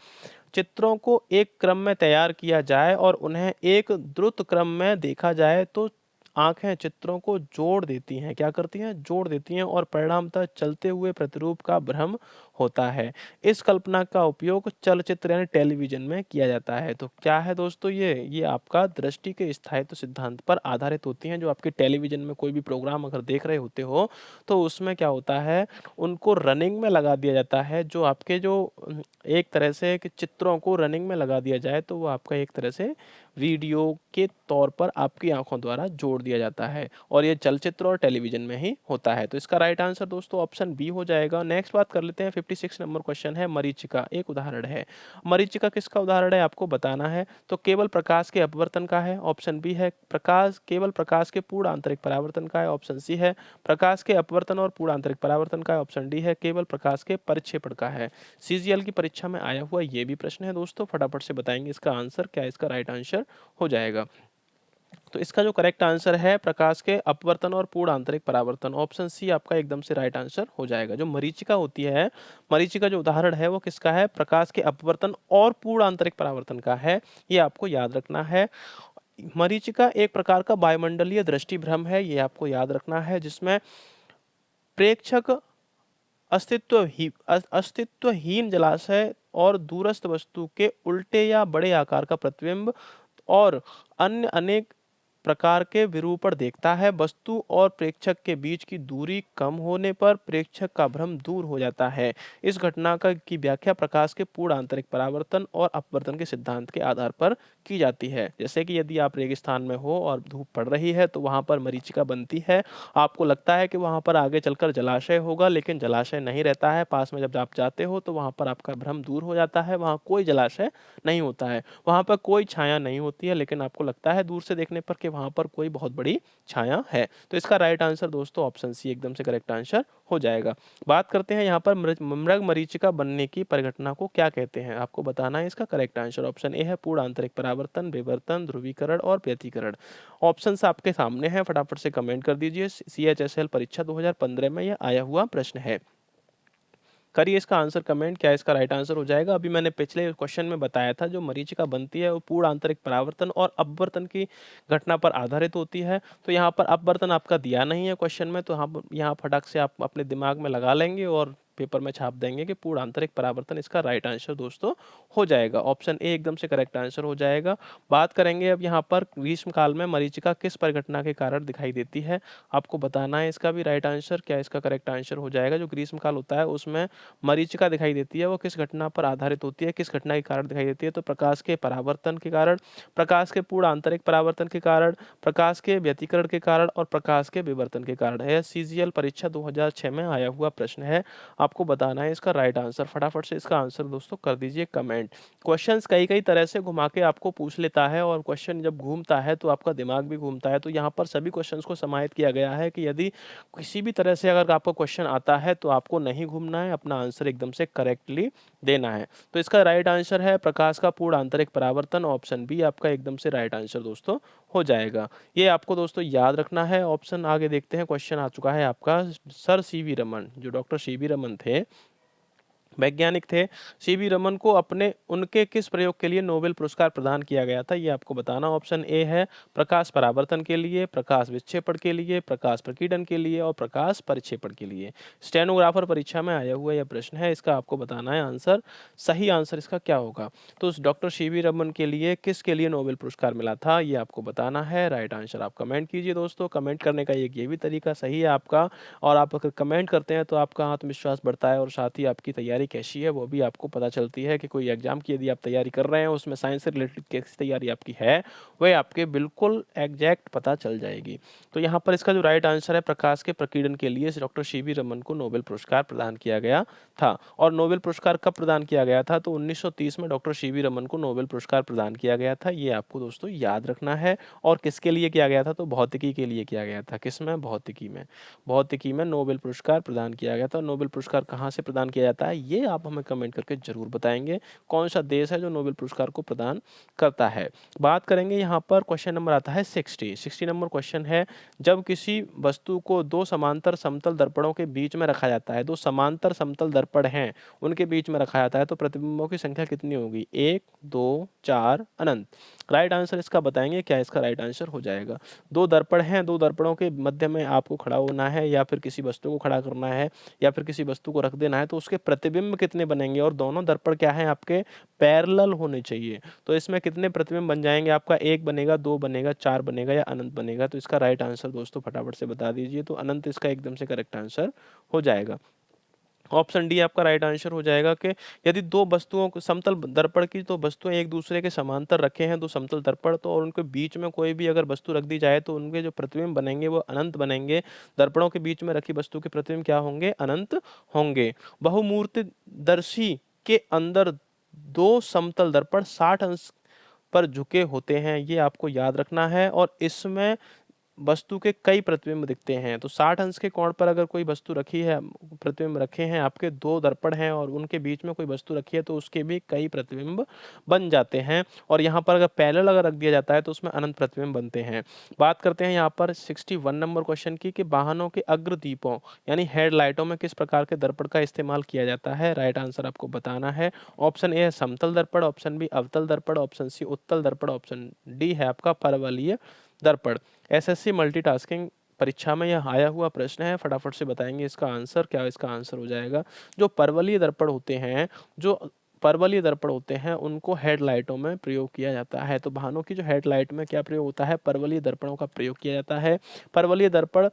चित्रों को एक क्रम में तैयार किया जाए और उन्हें एक द्रुत क्रम में देखा जाए तो आंखें चित्रों को जोड़ देती हैं, क्या करती हैं, जोड़ देती हैं, और परिणामतः चलते हुए प्रतिरूप का भ्रम होता है। इस कल्पना का उपयोग चलचित्र यानी टेलीविजन में किया जाता है। तो क्या है दोस्तों, ये आपका दृष्टि के स्थायित्व सिद्धांत पर आधारित होती हैं। जो आपके टेलीविजन में कोई भी प्रोग्राम अगर देख रहे होते हो तो उसमें क्या होता है, उनको रनिंग में लगा दिया जाता है। जो आपके जो एक तरह से कि चित्रों को रनिंग में लगा दिया जाए तो वो आपका एक तरह से वीडियो के तौर पर आपकी आंखों द्वारा जोड़ दिया जाता है, और ये चलचित्र और टेलीविजन में ही होता है। तो इसका राइट आंसर दोस्तों ऑप्शन बी हो जाएगा। नेक्स्ट बात कर लेते हैं, 56 नंबर क्वेश्चन है मरीचिका, एक उदाहरण है। मरीचिका किसका उदाहरण है, आपको बताना है। तो केवल प्रकाश के अपवर्तन का है, ऑप्शन बी है केवल प्रकाश के पूर्ण आंतरिक परावर्तन का है, ऑप्शन सी है प्रकाश के अपवर्तन और पूर्ण आंतरिक परावर्तन का है, ऑप्शन डी है केवल प्रकाश के परिक्षेपण का है। सीजीएल की परीक्षा में आया हुआ ये भी प्रश्न है दोस्तों, फटाफट से बताएंगे इसका आंसर, क्या इसका राइट आंसर हो जाएगा। तो इसका जो करेक्ट आंसर है प्रकाश के अपवर्तन और पूर्ण आंतरिक परावर्तन, ऑप्शन सी आपका एकदम से राइट आंसर हो जाएगा। जो मरीचिका होती है, मरीचिका जो उदाहरण है वो किसका है, प्रकाश के अपवर्तन और पूर्ण आंतरिक परावर्तन का है, ये आपको याद रखना है। मरीचिका एक प्रकार का वायुमंडलीय दृष्टि भ्रम है, ये आपको याद रखना है, जिसमें प्रेक्षक अस्तित्वहीन जलाशय और दूरस्थ वस्तु के उल्टे या बड़े आकार का प्रतिबिंब और अन्य अनेक प्रकार के विरूपण देखता है। वस्तु और प्रेक्षक के बीच की दूरी कम होने पर प्रेक्षक का भ्रम दूर हो जाता है। इस घटना की व्याख्या प्रकाश के पूर्ण आंतरिक परावर्तन और अपवर्तन के सिद्धांत के आधार पर की जाती है। जैसे कि यदि आप रेगिस्तान में हो और धूप पड़ रही है तो वहां पर मरीचिका बनती है। आपको लगता है कि वहां पर आगे चलकर जलाशय होगा, लेकिन जलाशय नहीं रहता है। पास में जब आप जाते हो तो वहां पर आपका भ्रम दूर हो जाता है, वहां कोई जलाशय नहीं होता है, वहां पर कोई छाया नहीं होती है, लेकिन आपको लगता है दूर से देखने पर कि वहां पर कोई बहुत बड़ी छाया है। तो इसका राइट आंसर दोस्तों ऑप्शन सी एकदम से करेक्ट आंसर हो जाएगा। बात करते हैं यहाँ पर मृग मरीचिका बनने की परिघटना को क्या कहते हैं, आपको बताना है इसका करेक्ट आंसर। ऑप्शन ए है पूर्ण आंतरिक परावर्तन, विवर्तन, ध्रुवीकरण और व्यतिकरण। ऑप्शन आपके सामने है, फटाफट से कमेंट कर दीजिए। CHSL परीक्षा 2015 में यह आया हुआ प्रश्न है। करिए इसका आंसर कमेंट, क्या इसका राइट आंसर हो जाएगा। अभी मैंने पिछले क्वेश्चन में बताया था जो मरीचिका बनती है वो पूर्ण आंतरिक परावर्तन और अपवर्तन की घटना पर आधारित होती है। तो यहाँ पर अपवर्तन आपका दिया नहीं है क्वेश्चन में, तो यहाँ फटाक से आप अपने दिमाग में लगा लेंगे और पेपर में छाप देंगे कि पूर्ण आंतरिक परावर्तन इसका राइट आंसर दोस्तों हो जाएगा। ऑप्शन ए एकदम से करेक्ट आंसर हो जाएगा। बात करेंगे अब यहाँ पर ग्रीष्म काल में मरीचिका किस परिघटना के कारण दिखाई देती है, आपको बताना है इसका भी राइट आंसर, क्या इसका करेक्ट आंसर हो जाएगा। जो ग्रीष्म काल होता है उसमें मरीचिका दिखाई देती है, वो किस घटना पर आधारित होती है, किस घटना के कारण दिखाई देती है। तो प्रकाश के परावर्तन के कारण, प्रकाश के पूर्ण आंतरिक परावर्तन के कारण, प्रकाश के व्यतिकरण के कारण और प्रकाश के विवर्तन के कारण है। CGL परीक्षा 2006 में आया हुआ प्रश्न है, आपको बताना है इसका राइट आंसर। फटाफट से इसका आंसर दोस्तों कर दीजिए कमेंट। क्वेश्चंस कई कई तरह से घुमा के आपको पूछ लेता है और क्वेश्चन जब घूमता है तो आपका दिमाग भी घूमता है। तो यहाँ पर सभी क्वेश्चंस को समाहित किया गया है कि यदि किसी भी तरह से अगर आपको क्वेश्चन आता है तो आपको नहीं घूमना है, अपना आंसर एकदम से करेक्टली देना है। तो इसका राइट आंसर है प्रकाश का पूर्ण आंतरिक परावर्तन। ऑप्शन बी आपका एकदम से राइट आंसर दोस्तों हो जाएगा। ये आपको दोस्तों याद रखना है। ऑप्शन आगे देखते हैं, क्वेश्चन आ चुका है आपका सर CV रमन, जो डॉक्टर CV रमन थे, वैज्ञानिक थे। CV रमन को अपने उनके किस प्रयोग के लिए नोबेल पुरस्कार प्रदान किया गया था, ये आपको बताना। ऑप्शन ए है प्रकाश परावर्तन के लिए, प्रकाश विक्षेपण के लिए, प्रकाश प्रकीर्णन के लिए और प्रकाश परिक्षेपण के लिए। स्टेनोग्राफर परीक्षा में आया हुआ यह प्रश्न है, इसका आपको बताना है आंसर। सही आंसर इसका क्या होगा। तो डॉक्टर CV रमन के लिए किसके लिए नोबेल पुरस्कार मिला था, ये आपको बताना है। राइट आंसर आप कमेंट कीजिए दोस्तों। कमेंट करने का ये भी तरीका सही है आपका, और आप अगर कमेंट करते हैं तो आपका आत्मविश्वास बढ़ता है और साथ ही आपकी तैयारी कैसी है वो भी आपको पता चलती है कि कोई एग्जाम की यदि आप तैयारी कर रहे हैं उसमें साइंस से रिलेटेड कैसी तैयारी आपकी है वह आपके बिल्कुल एग्जैक्ट पता चल जाएगी। तो यहाँ पर इसका जो राइट आंसर है प्रकाश के प्रकीर्णन के लिए डॉक्टर CV रमन को नोबेल पुरस्कार प्रदान किया गया था। और नोबेल पुरस्कार कब प्रदान किया गया था, तो 1930 में डॉक्टर CV रमन को नोबेल पुरस्कार प्रदान किया गया था। ये आपको दोस्तों याद रखना है। और किसके लिए किया गया था, तो भौतिकी के लिए किया गया था। किसमें, भौतिकी में। भौतिकी में नोबेल पुरस्कार प्रदान किया गया था। नोबेल पुरस्कार कहाँ से प्रदान किया जाता है ये आप हमें कमेंट करके जरूर बताएंगे, कौन सा देश है जो नोबेल पुरस्कार को प्रदान करता है। बात करेंगे यहाँ पर क्वेश्चन नंबर आता है 60 नंबर क्वेश्चन है, जब किसी वस्तु को दो समांतर समतल दर्पणों के बीच में रखा जाता है, दो समांतर समतल दर्पण हैं उनके बीच में रखा जाता है, तो प्रतिबिंबों की संख्या कितनी होगी, 1 2 4 अनंत। राइट आंसर इसका बताएंगे, क्या इसका राइट आंसर हो जाएगा। दो दर्पण हैं, दो दर्पणों के मध्य में आपको खड़ा होना है या फिर किसी वस्तु को खड़ा करना है या फिर किसी वस्तु को रख देना है, तो उसके प्रतिबिंब कितने बनेंगे। और दोनों दर्पण क्या है आपके, पैरेलल होने चाहिए। तो इसमें कितने प्रतिबिंब बन जाएंगे आपका, 1 बनेगा, 2 बनेगा, 4 बनेगा या अनंत बनेगा। तो इसका राइट आंसर दोस्तों फटाफट से बता दीजिए। तो अनंत इसका एकदम से करेक्ट आंसर हो जाएगा। ऑप्शन डी आपका राइट आंसर हो जाएगा कि यदि दो वस्तुओं को समतल दर्पण की तो वस्तुएं एक दूसरे के समांतर रखे हैं, दो समतल दर्पण, तो और उनके बीच में कोई भी अगर वस्तु रख दी जाए तो उनके जो प्रतिबिंब बनेंगे वो अनंत बनेंगे। दर्पणों के बीच में रखी वस्तु के प्रतिबिंब क्या होंगे, अनंत होंगे। बहुमूर्तिदर्शी के अंदर दो समतल दर्पण 60 अंश पर झुके होते हैं, ये आपको याद रखना है। और इसमें वस्तु के कई प्रतिबिंब दिखते हैं। तो 60 अंश के कोण पर अगर कोई वस्तु रखी है, प्रतिबिंब रखे हैं, आपके दो दर्पण हैं और उनके बीच में कोई वस्तु रखी है तो उसके भी कई प्रतिबिंब बन जाते हैं। और यहाँ पर अगर पैरेलल अगर रख दिया जाता है तो उसमें अनंत प्रतिबिंब बनते हैं। बात करते हैं यहाँ पर 61 नंबर क्वेश्चन की कि वाहनों के अग्रदीपों यानी हेडलाइटों में किस प्रकार के दर्पण का इस्तेमाल किया जाता है। राइट आंसर आपको बताना है। ऑप्शन ए है समतल दर्पण, ऑप्शन बी अवतल दर्पण, ऑप्शन सी उत्तल दर्पण, ऑप्शन डी है आपका परवलयीय दर्पण। SSC मल्टीटास्किंग परीक्षा में यह आया हुआ प्रश्न है, फटाफट से बताएंगे इसका आंसर, क्या इसका आंसर हो जाएगा। जो परवलयीय दर्पण होते हैं, जो परवलयी दर्पण होते हैं उनको हेडलाइटों में प्रयोग किया जाता है। तो वाहनों की जो हेडलाइट में क्या प्रयोग होता है, परवलयी दर्पणों का प्रयोग किया जाता है। परवलयी दर्पण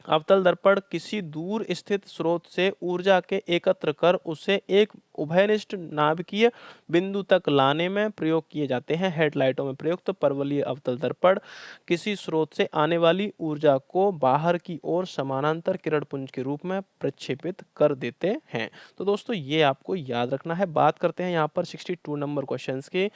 अवतल दर्पण किसी दूर स्थित स्रोत से ऊर्जा के एकत्र कर उसे एक उभयनिष्ठ नाभिकीय बिंदु तक लाने में प्रयोग किए जाते हैं। हेडलाइटों में प्रयुक्त परवलयी अवतल दर्पण किसी स्रोत से आने वाली ऊर्जा को बाहर की ओर समानांतर किरण पुंज के रूप में प्रक्षेपित कर देते हैं। तो दोस्तों ये आपको याद रखना है। बात करते हैं यहाँ पर 62 नंबर क्वेश्चन की।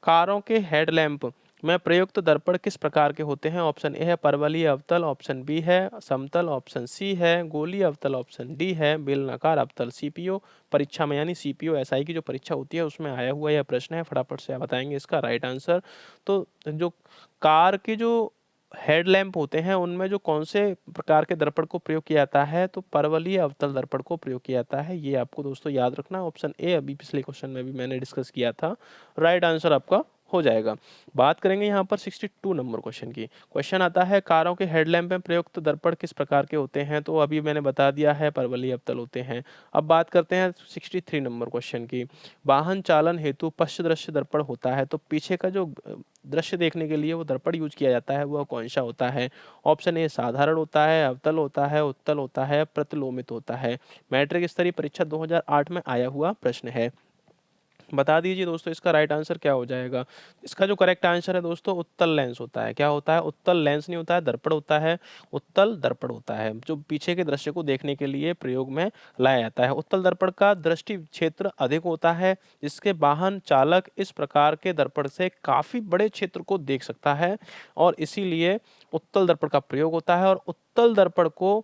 कारों के हेडलैम्प में प्रयुक्त दर्पण किस प्रकार के होते हैं? ऑप्शन ए है परवलयी अवतल, ऑप्शन बी है समतल, ऑप्शन सी है गोलीय अवतल, ऑप्शन डी है बेलनाकार अवतल। सीपीओ परीक्षा में यानी सीपीओ एसआई की जो परीक्षा होती है उसमें आया हुआ यह प्रश्न है। फटाफट से आप बताएंगे इसका राइट आंसर। तो जो कार के जो हेडलैम्प होते हैं उनमें जो कौन से प्रकार के दर्पण को प्रयोग किया जाता है, तो परवलयी अवतल दर्पण को प्रयोग किया जाता है। ये आपको दोस्तों याद रखना। ऑप्शन ए अभी पिछले क्वेश्चन में भी मैंने डिस्कस किया था, राइट आंसर आपका हो जाएगा। बात करेंगे यहाँ पर 62 नंबर क्वेश्चन की। क्वेश्चन आता है कारों के हेडलैम्प में प्रयुक्त दर्पण किस प्रकार के होते हैं? तो अभी मैंने बता दिया है परवलयी अवतल होते हैं। अब बात करते हैं 63 नंबर क्वेश्चन की। वाहन चालन हेतु पश्च दृश्य दर्पण होता है, तो पीछे का जो दृश्य देखने के लिए वो दर्पण यूज किया जाता है वह कौन सा होता है? ऑप्शन ए साधारण होता है, अवतल होता है, उत्तल होता है, प्रतिलोमित होता है। मैट्रिक स्तरीय परीक्षा 2008 में आया हुआ प्रश्न है। बता दीजिए दोस्तों इसका राइट आंसर क्या हो जाएगा। इसका जो करेक्ट आंसर है दोस्तों उत्तल लेंस होता है। क्या होता है? उत्तल लेंस नहीं होता है, दर्पण होता है, उत्तल दर्पण होता है जो पीछे के दृश्य को देखने के लिए प्रयोग में लाया जाता है। उत्तल दर्पण का दृष्टि क्षेत्र अधिक होता है जिसके वाहन चालक इस प्रकार के दर्पण से काफी बड़े क्षेत्र को देख सकता है और इसीलिए उत्तल दर्पण का प्रयोग होता है। और उत्तल दर्पण को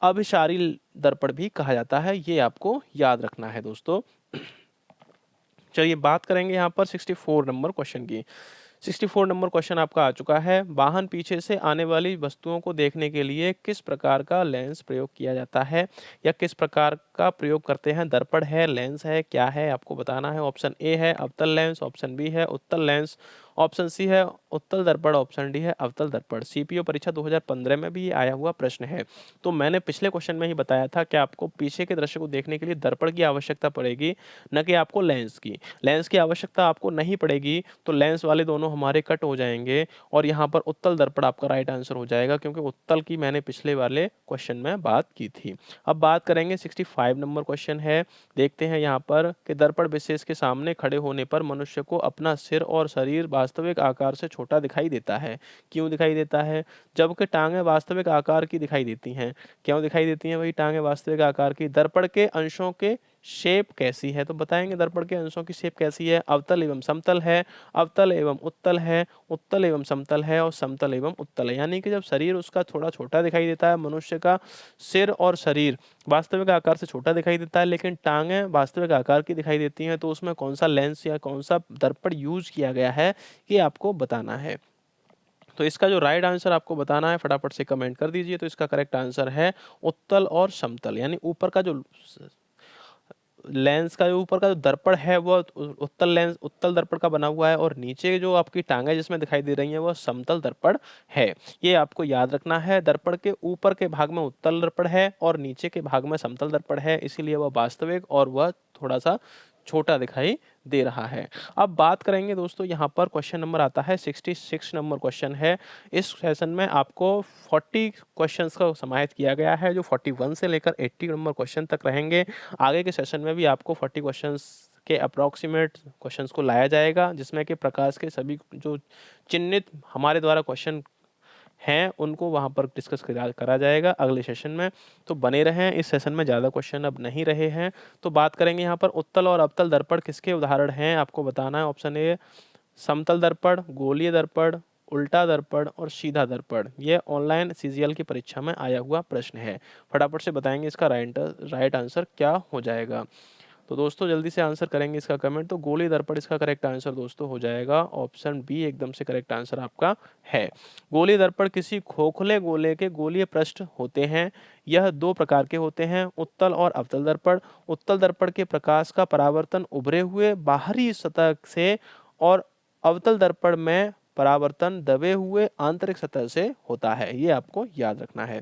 अभिसारी दर्पण भी कहा जाता है। ये आपको याद रखना है दोस्तों। चलिए बात करेंगे यहाँ पर 64 नंबर क्वेश्चन की। 64 नंबर क्वेश्चन आपका आ चुका है। वाहन पीछे से आने वाली वस्तुओं को देखने के लिए किस प्रकार का लेंस प्रयोग किया जाता है या किस प्रकार का प्रयोग करते हैं? दर्पण है, लेंस है, क्या है आपको बताना है। ऑप्शन ए है अवतल लेंस, ऑप्शन बी है उत्तल लेंस, ऑप्शन सी है उत्तल दर्पण, ऑप्शन डी है अवतल दर्पण। सीपीओ परीक्षा 2015 में भी ये आया हुआ प्रश्न है। तो मैंने पिछले क्वेश्चन में ही बताया था कि आपको पीछे के दृश्य को देखने के लिए दर्पण की आवश्यकता पड़ेगी, न कि आपको लेंस की। लेंस की आवश्यकता आपको नहीं पड़ेगी तो लेंस वाले दोनों हमारे कट हो जाएंगे और यहाँ पर उत्तल दर्पण आपका राइट आंसर हो जाएगा क्योंकि उत्तल की मैंने पिछले वाले क्वेश्चन में बात की थी। अब बात करेंगे 65 नंबर क्वेश्चन है। देखते हैं यहाँ पर कि दर्पण विशेष के सामने खड़े होने पर मनुष्य को अपना सिर और शरीर वास्तविक आकार से छोटा दिखाई देता है। क्यों दिखाई देता है? जबकि टांगें वास्तविक आकार की दिखाई देती हैं। क्यों दिखाई देती हैं वही टांगें वास्तविक आकार की? दर्पण के अंशों के शेप कैसी है? तो बताएंगे दर्पण के अंशों की शेप कैसी है। अवतल एवं समतल है, अवतल एवं उत्तल है, उत्तल एवं समतल है और समतल एवं उत्तल है। यानी कि जब शरीर उसका थोड़ा छोटा दिखाई देता है, मनुष्य का सिर और शरीर वास्तविक आकार से छोटा दिखाई देता है लेकिन टांगें वास्तविक आकार की दिखाई देती हैं, तो उसमें कौन सा लेंस या कौन सा दर्पण यूज किया गया है ये आपको बताना है। तो इसका जो राइट आंसर आपको बताना है फटाफट से कमेंट कर दीजिए। तो इसका करेक्ट आंसर है उत्तल और समतल। यानी ऊपर का जो लेंस का जो ऊपर का जो दर्पण है वो उत्तल लेंस उत्तल दर्पण का बना हुआ है और नीचे जो आपकी टांगें जिसमें दिखाई दे रही हैं वो समतल दर्पण है। ये आपको याद रखना है। दर्पण के ऊपर के भाग में उत्तल दर्पण है और नीचे के भाग में समतल दर्पण है, इसीलिए वह वास्तविक और वह थोड़ा सा छोटा दिखाई दे रहा है। अब बात करेंगे दोस्तों यहाँ पर क्वेश्चन नंबर आता है 66 नंबर क्वेश्चन है। इस सेशन में आपको 40 क्वेश्चंस का समाहित किया गया है जो 41 से लेकर 80 नंबर क्वेश्चन तक रहेंगे। आगे के सेशन में भी आपको 40 क्वेश्चंस के अप्रॉक्सीमेट क्वेश्चंस को लाया जाएगा जिसमें कि प्रकाश के सभी जो चिन्हित हमारे द्वारा क्वेश्चन हैं उनको वहां पर डिस्कस करा जाएगा अगले सेशन में। तो बने रहें, इस सेशन में ज़्यादा क्वेश्चन अब नहीं रहे हैं। तो बात करेंगे यहाँ पर उत्तल और अवतल दर्पण किसके उदाहरण हैं आपको बताना है। ऑप्शन ए समतल दर्पण, गोलीय दर्पण, उल्टा दर्पण और सीधा दर्पण। ये ऑनलाइन सीजीएल की परीक्षा में आया हुआ प्रश्न है। फटाफट से बताएंगे इसका राइट आंसर क्या हो जाएगा। तो दोस्तों जल्दी से आंसर करेंगे इसका कमेंट। तो गोलीय दर्पण इसका करेक्ट आंसर दोस्तों हो जाएगा। ऑप्शन बी एकदम से करेक्ट आंसर आपका है। गोलीय दर्पण किसी खोखले गोले के गोलीय पृष्ठ होते हैं। यह दो प्रकार के होते हैं, उत्तल और अवतल दर्पण। उत्तल दर्पण के प्रकाश का परावर्तन उभरे हुए बाहरी सतह से और अवतल दर्पण में परावर्तन दबे हुए आंतरिक सतह से होता है। ये आपको याद रखना है।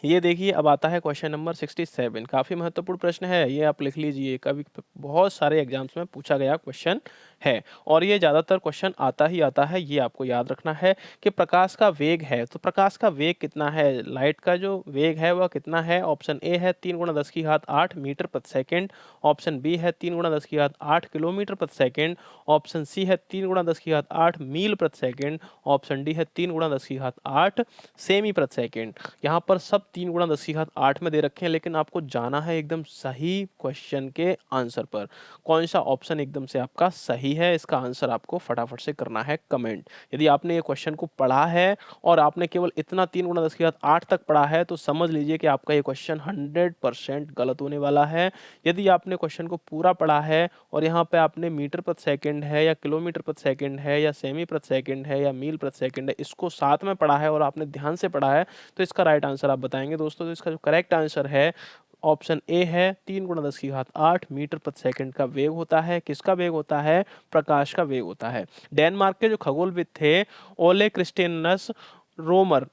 ये देखिए अब आता है क्वेश्चन नंबर 67। काफ़ी महत्वपूर्ण प्रश्न है, ये आप लिख लीजिए, कभी बहुत सारे एग्जाम्स में पूछा गया क्वेश्चन है और ये ज़्यादातर क्वेश्चन आता ही आता है। ये आपको याद रखना है कि प्रकाश का वेग है, तो प्रकाश का वेग कितना है, लाइट का जो वेग है वह कितना है। ऑप्शन ए है 3 गुणा 10 की घात 8 मीटर प्रति सेकेंड, ऑप्शन बी है 3 गुणा 10 की घात 8 किलोमीटर प्रति सेकेंड, ऑप्शन सी है 3 गुणा 10 की घात 8 मील प्रति सेकेंड, ऑप्शन डी है 3 गुणा 10 की घात 8 सेमी प्रति सेकेंड। यहाँ पर सब 3 गुणा 10 की घात 8 में दे रखे हैं, लेकिन आपको जाना है एकदम सही क्वेश्चन के आंसर पर। कौन सा ऑप्शन एकदम से आपका सही है, इसका आंसर आपको फटाफट से करना है कमेंट। यदि आपने ये क्वेश्चन को पढ़ा है और आपने केवल इतना 3 गुणा 10 की घात 8 तक पढ़ा है, तो समझ लीजिए कि आपका ये क्वेश्चन 100% गलत होने वाला है। यदि आपने क्वेश्चन को पूरा पढ़ा है और यहाँ पे आपने मीटर प्रति सेकंड है या किलोमीटर प्रति सेकंड है या सेमी प्रति सेकंड है या मील प्रति सेकंड है, इसको साथ में पढ़ा है और आपने ध्यान से पढ़ा है, तो इसका राइट आंसर आप बताएंगे दोस्तों। तो इसका जो करेक्ट आंसर है ऑप्शन ए है 3 गुणा 10 की घात 8 मीटर प्रति सेकंड का वेग होता है। किसका वेग होता है, प्रकाश का वेग होता है। डेनमार्क के जो खगोलविद थे ओले क्रिस्टियनस रोमर,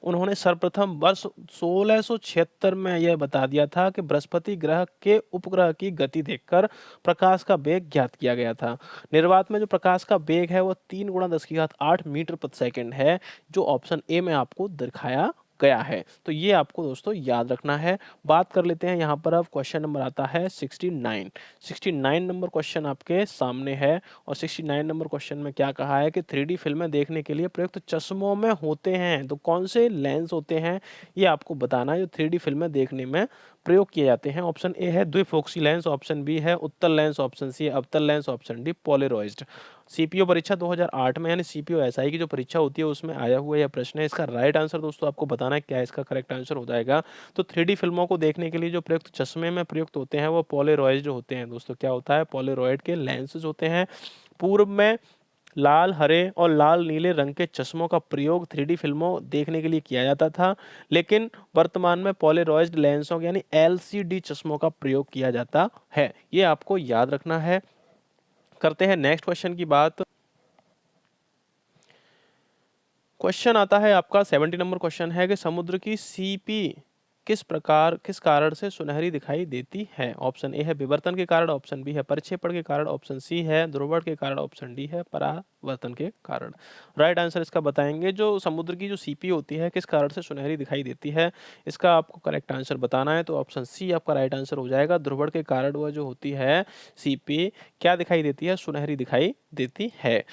उन्होंने सर्वप्रथम वर्ष 1676 में यह बता दिया था कि बृहस्पति ग्रह के उपग्रह की गति देखकर प्रकाश का वेग ज्ञात किया गया था। निर्वात में जो प्रकाश का वेग है वो 3 गुणा 10 की घात 8 मीटर प्रति सेकंड है, जो ऑप्शन ए में आपको दिखाया गया है। तो ये आपको दोस्तों याद रखना है। बात कर लेते हैं यहाँ पर। अब क्वेश्चन नंबर आता है 69। 69 नंबर क्वेश्चन आपके सामने है और 69 नंबर क्वेश्चन में क्या कहा है कि 3D फिल्में देखने के लिए प्रयुक्त चश्मों में होते हैं, तो कौन से लेंस होते हैं ये आपको बताना है जो 3D फिल्में देखने में प्रयोग किए जाते हैं। ऑप्शन ए है द्विफोक्सी लेंस, ऑप्शन बी है उत्तल लेंस, ऑप्शन सी है अवतल lens, option D polarised. CPO परीक्षा 2008 में यानी सीपीओ एसआई की जो परीक्षा होती है उसमें आया हुआ यह प्रश्न है। इसका राइट आंसर दोस्तों आपको बताना है, क्या इसका करेक्ट आंसर हो जाएगा। तो 3D फिल्मों को देखने के लिए जो प्रयुक्त चश्मे में प्रयुक्त होते हैं वो पोलराइज्ड होते हैं दोस्तों। क्या होता है, पोलराइड के लेंसेज होते हैं। पूर्व में लाल, हरे और लाल नीले रंग के चश्मों का प्रयोग 3D फिल्मों देखने के लिए किया जाता था, लेकिन वर्तमान में पोलराइज्ड लेंसों यानी एलसीडी चश्मों का प्रयोग किया जाता है। ये आपको याद रखना है। करते हैं नेक्स्ट क्वेश्चन की बात। क्वेश्चन आता है आपका 70 नंबर क्वेश्चन है कि समुद्र की सीपी किस कारण से सुनहरी दिखाई देती है। ऑप्शन ए है विवर्तन के कारण, ऑप्शन बी है परिक्षेपण के कारण, ऑप्शन सी है ध्रुवण के कारण, ऑप्शन डी है परावर्तन के कारण। राइट आंसर इसका बताएंगे। जो समुद्र की जो सीपी होती है किस कारण से सुनहरी दिखाई देती है, इसका आपको करेक्ट आंसर बताना है। तो ऑप्शन सी आपका राइट आंसर हो जाएगा। ध्रुवण के कारण वह जो होती है सीपी क्या दिखाई देती है, सुनहरी दिखाई देती है।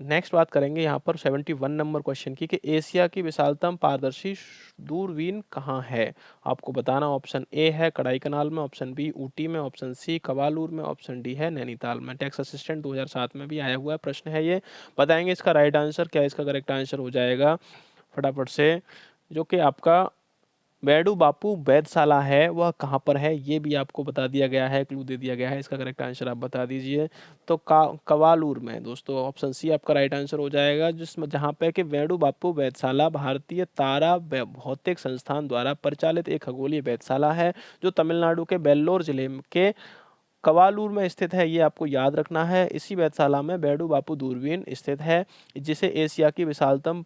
नेक्स्ट बात करेंगे यहाँ पर 71 नंबर क्वेश्चन की कि एशिया की विशालतम पारदर्शी दूरबीन कहाँ है। आपको बताना, ऑप्शन ए है कड़ाई कनाल में, ऑप्शन बी ऊटी में, ऑप्शन सी कवालूर में, ऑप्शन डी है नैनीताल में। टैक्स असिस्टेंट 2007 में भी आया हुआ प्रश्न है ये। बताएंगे इसका राइट आंसर, क्या इसका करेक्ट आंसर हो जाएगा फटाफट से। जो कि आपका बेडू बापू वैधशाला है वह कहाँ पर है, ये भी आपको बता दिया गया है, क्लू दे दिया गया है। इसका करेक्ट आंसर आप बता दीजिए। तो कवालूर में दोस्तों, ऑप्शन सी आपका राइट आंसर हो जाएगा, जिसमें जहाँ पे कि बेडू बापू वैधशाला भारतीय तारा भौतिक संस्थान द्वारा परिचालित एक खगोलीय वैधशाला है, जो तमिलनाडु के वेल्लोर जिले के कवालूर में स्थित है। ये आपको याद रखना है। इसी वैधशाला में बेडू बापू दूरबीन स्थित है, जिसे एशिया की विशालतम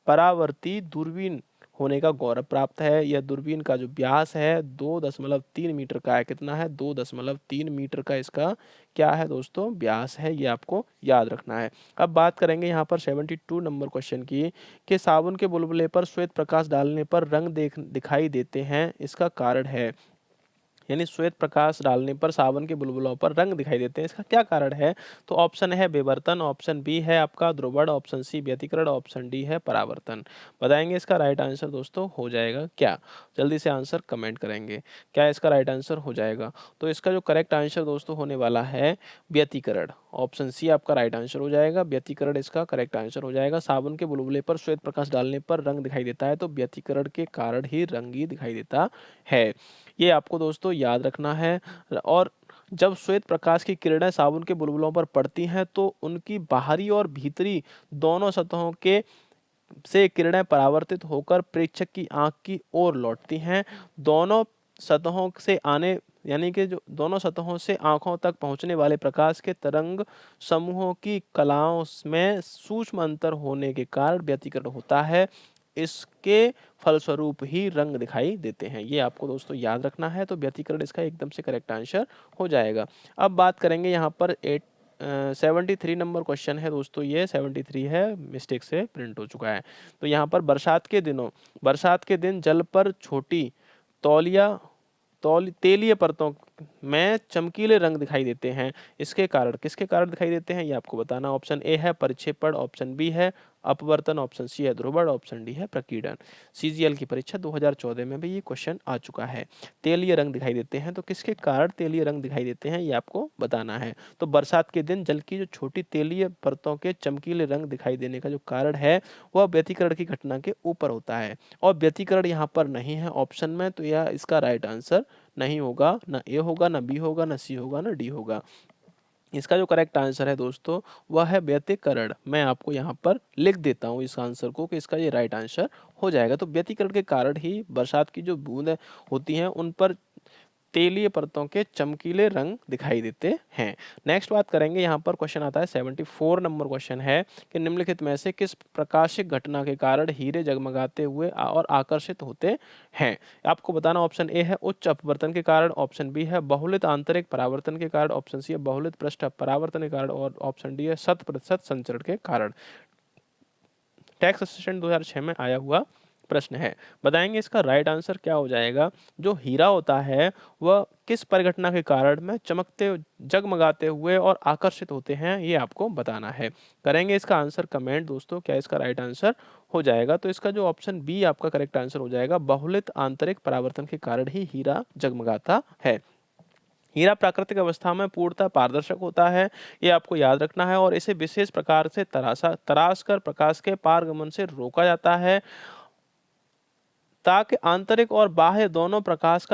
परावर्ती दूरबीन होने का गौरव प्राप्त है। यह दूरबीन का जो व्यास है 2.3 मीटर का है। कितना है, 2.3 मीटर का इसका क्या है दोस्तों, व्यास है। ये आपको याद रखना है। अब बात करेंगे यहाँ पर 72 नंबर क्वेश्चन की कि साबुन के बुलबुले पर श्वेत प्रकाश डालने पर रंग दिखाई देते हैं, इसका कारण है। यानी श्वेत प्रकाश डालने पर सावन के बुलबुलों पर रंग दिखाई देते हैं, इसका क्या कारण है। तो ऑप्शन है विवर्तन, ऑप्शन बी है आपका ध्रुवण, ऑप्शन सी व्यतिकरण, ऑप्शन डी है परावर्तन। बताएंगे इसका राइट आंसर दोस्तों हो जाएगा क्या, जल्दी से आंसर कमेंट करेंगे, क्या इसका राइट आंसर हो जाएगा। तो इसका जो करेक्ट आंसर दोस्तों होने वाला है व्यतिकरण। ऑप्शन सी आपका राइट आंसर हो जाएगा, व्यतिकरण इसका करेक्ट आंसर हो जाएगा। साबुन के बुलबुले पर श्वेत प्रकाश डालने पर रंग दिखाई देता है, तो व्यतिकरण के कारण ही रंग ही दिखाई देता है। ये आपको दोस्तों याद रखना है। और जब श्वेत प्रकाश की किरणें साबुन के बुलबुलों पर पड़ती हैं तो उनकी बाहरी और भीतरी दोनों सतहों के से किरणें परावर्तित होकर प्रेक्षक की आंख की ओर लौटती हैं। दोनों सतहों से आने यानी कि जो दोनों सतहों से आंखों तक पहुंचने वाले प्रकाश के तरंग समूहों की कलाओं में सूक्ष्म अंतर होने के कारण व्यतिकरण होता है। इसके फलस्वरूप ही रंग दिखाई देते हैं। ये आपको दोस्तों याद रखना है। तो व्यतिकरण इसका एकदम से करेक्ट आंसर हो जाएगा। अब बात करेंगे यहाँ पर 73 नंबर क्वेश्चन है दोस्तों, ये 73 है, मिस्टेक से प्रिंट हो चुका है। तो यहाँ पर बरसात के दिन जल पर छोटी तौलिया तेलीय परतों में चमकीले रंग दिखाई देते हैं। इसके कारण किसके कारण दिखाई देते हैं ये आपको बताना। ऑप्शन ए है परिक्षेपण, ऑप्शन बी है अपवर्तन, ऑप्शन सी है ध्रुवण, ऑप्शन डी है प्रकीर्णन। सीजीएल की परीक्षा 2014 में भी ये क्वेश्चन आ चुका है। तेलीय रंग दिखाई देते हैं, तो किसके कारण तेलीय रंग दिखाई देते हैं ये आपको बताना है। तो बरसात के दिन जल की जो छोटी तेलीय परतों के चमकीले रंग दिखाई देने का जो कारण है वह व्यतिकरण की घटना के ऊपर होता है। और व्यतिकरण यहाँ पर नहीं है ऑप्शन में, तो यह इसका राइट आंसर नहीं होगा। ना ए होगा, ना बी होगा, ना सी होगा, ना डी होगा। इसका जो करेक्ट आंसर है दोस्तों वह है व्यतिकरण। मैं आपको यहाँ पर लिख देता हूँ इस आंसर को कि इसका ये राइट आंसर हो जाएगा। तो व्यतिकरण के कारण ही बरसात की जो बूंदें होती हैं उन पर तेलीय परतों के चमकीले रंग दिखाई देते हैं। नेक्स्ट बात करेंगे, यहाँ पर क्वेश्चन आता है 74 नंबर क्वेश्चन है कि निम्नलिखित में से किस प्रकाशिक घटना के कारण हीरे जगमगाते हुए और आकर्षित होते हैं। आपको बताना ऑप्शन ए है उच्च अपवर्तन के कारण, ऑप्शन बी है बहुलित आंतरिक परावर्तन के कारण, ऑप्शन सी है बहुलित पृष्ठ परावर्तन के कारण और ऑप्शन डी है 100% संचरण के कारण। टैक्स असिस्टेंट 2006 में आया हुआ प्रश्न है। बताएंगे इसका राइट आंसर क्या हो जाएगा। जो हीरा होता है वह किस परिघटना के कारण में चमकते जगमगाते हुए और आकर्षित होते हैं ये आपको बताना है। करेंगे इसका आंसर कमेंट दोस्तों, क्या इसका राइट आंसर हो जाएगा। तो इसका जो ऑप्शन बी आपका करेक्ट आंसर हो जाएगा, बहुलित आंतरिक परावर्तन के कारण ही हीरा जगमगाता है। हीरा प्राकृतिक अवस्था में पूर्णतः पारदर्शक होता है, ये आपको याद रखना है। और इसे विशेष प्रकार से तराश कर प्रकाश के पारगमन से रोका जाता है ताकि आंतरिक और बाह्य दोनों प्रकाश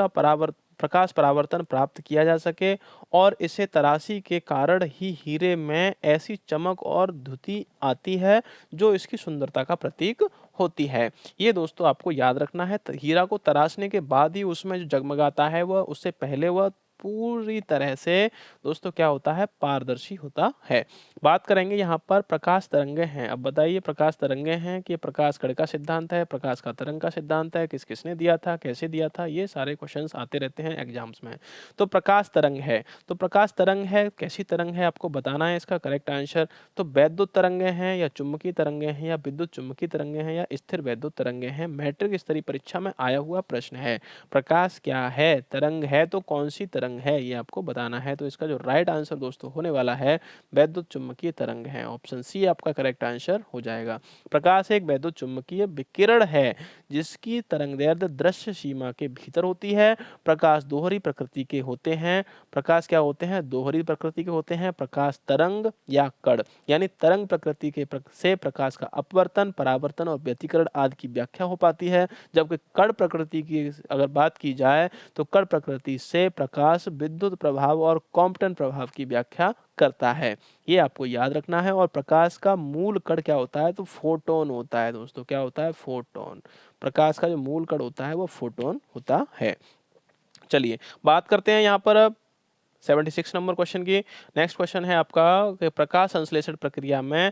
परावर्तन प्राप्त किया जा सके। और इसे तराशी के कारण ही हीरे में ऐसी चमक और द्युति आती है जो इसकी सुंदरता का प्रतीक होती है। ये दोस्तों आपको याद रखना है। हीरा को तराशने के बाद ही उसमें जो जगमगाता है वह उससे पहले वह पूरी तरह से दोस्तों क्या होता है, पारदर्शी होता है। बात करेंगे यहाँ पर प्रकाश तरंगे हैं। अब बताइए प्रकाश तरंगे हैं कि प्रकाश कण का सिद्धांत है, प्रकाश का तरंग का सिद्धांत है, किसने दिया था, कैसे दिया था, ये सारे क्वेश्चंस आते रहते हैं एग्जाम्स में। तो प्रकाश तरंग है, तो प्रकाश तरंग है, कैसी तरंग है आपको बताना है इसका करेक्ट आंसर। तो वैद्युत तरंगे हैं या चुंबकीय तरंगे हैं या विद्युत चुंबकीय तरंगे हैं या स्थिर वैद्युत तरंगे हैं, मैट्रिक स्तरीय परीक्षा में आया हुआ प्रश्न है। प्रकाश क्या है, तरंग है, तो कौन सी तरंग है ये आपको बताना है। तो इसका जो राइट आंसर दोस्तों होने वाला है वैद्युत चुंबकीय तरंग है, ऑप्शन सी आपका करेक्ट आंसर हो जाएगा। प्रकाश एक वैद्युत चुंबकीय विकिरण है जिसकी तरंगदैर्ध्य दृश्य सीमा के भीतर होती है। प्रकाश दोहरी प्रकृति के होते हैं। प्रकाश क्या होते हैं, दोहरी प्रकृति के होते हैं। प्रकाश तरंग या कण यानी तरंग प्रकृति के से प्रकाश का अपवर्तन, परावर्तन और व्यतिकरण आदि की व्याख्या हो पाती है। जबकि कण प्रकृति की अगर बात की जाए तो कण प्रकृति से प्रकाश विद्युत प्रभाव और कॉम्पटन प्रभाव की व्याख्या करता है। ये आपको याद रखना है। और प्रकाश का मूल कण क्या होता है, तो फोटोन होता है दोस्तों। क्या होता है, फोटोन। प्रकाश का जो मूल कण होता है वो फोटोन होता है। चलिए बात करते हैं यहाँ पर अब 76 नंबर क्वेश्चन की। नेक्स्ट क्वेश्चन है आपका कि प्रकाश संश्लेषण प्रक्रिया में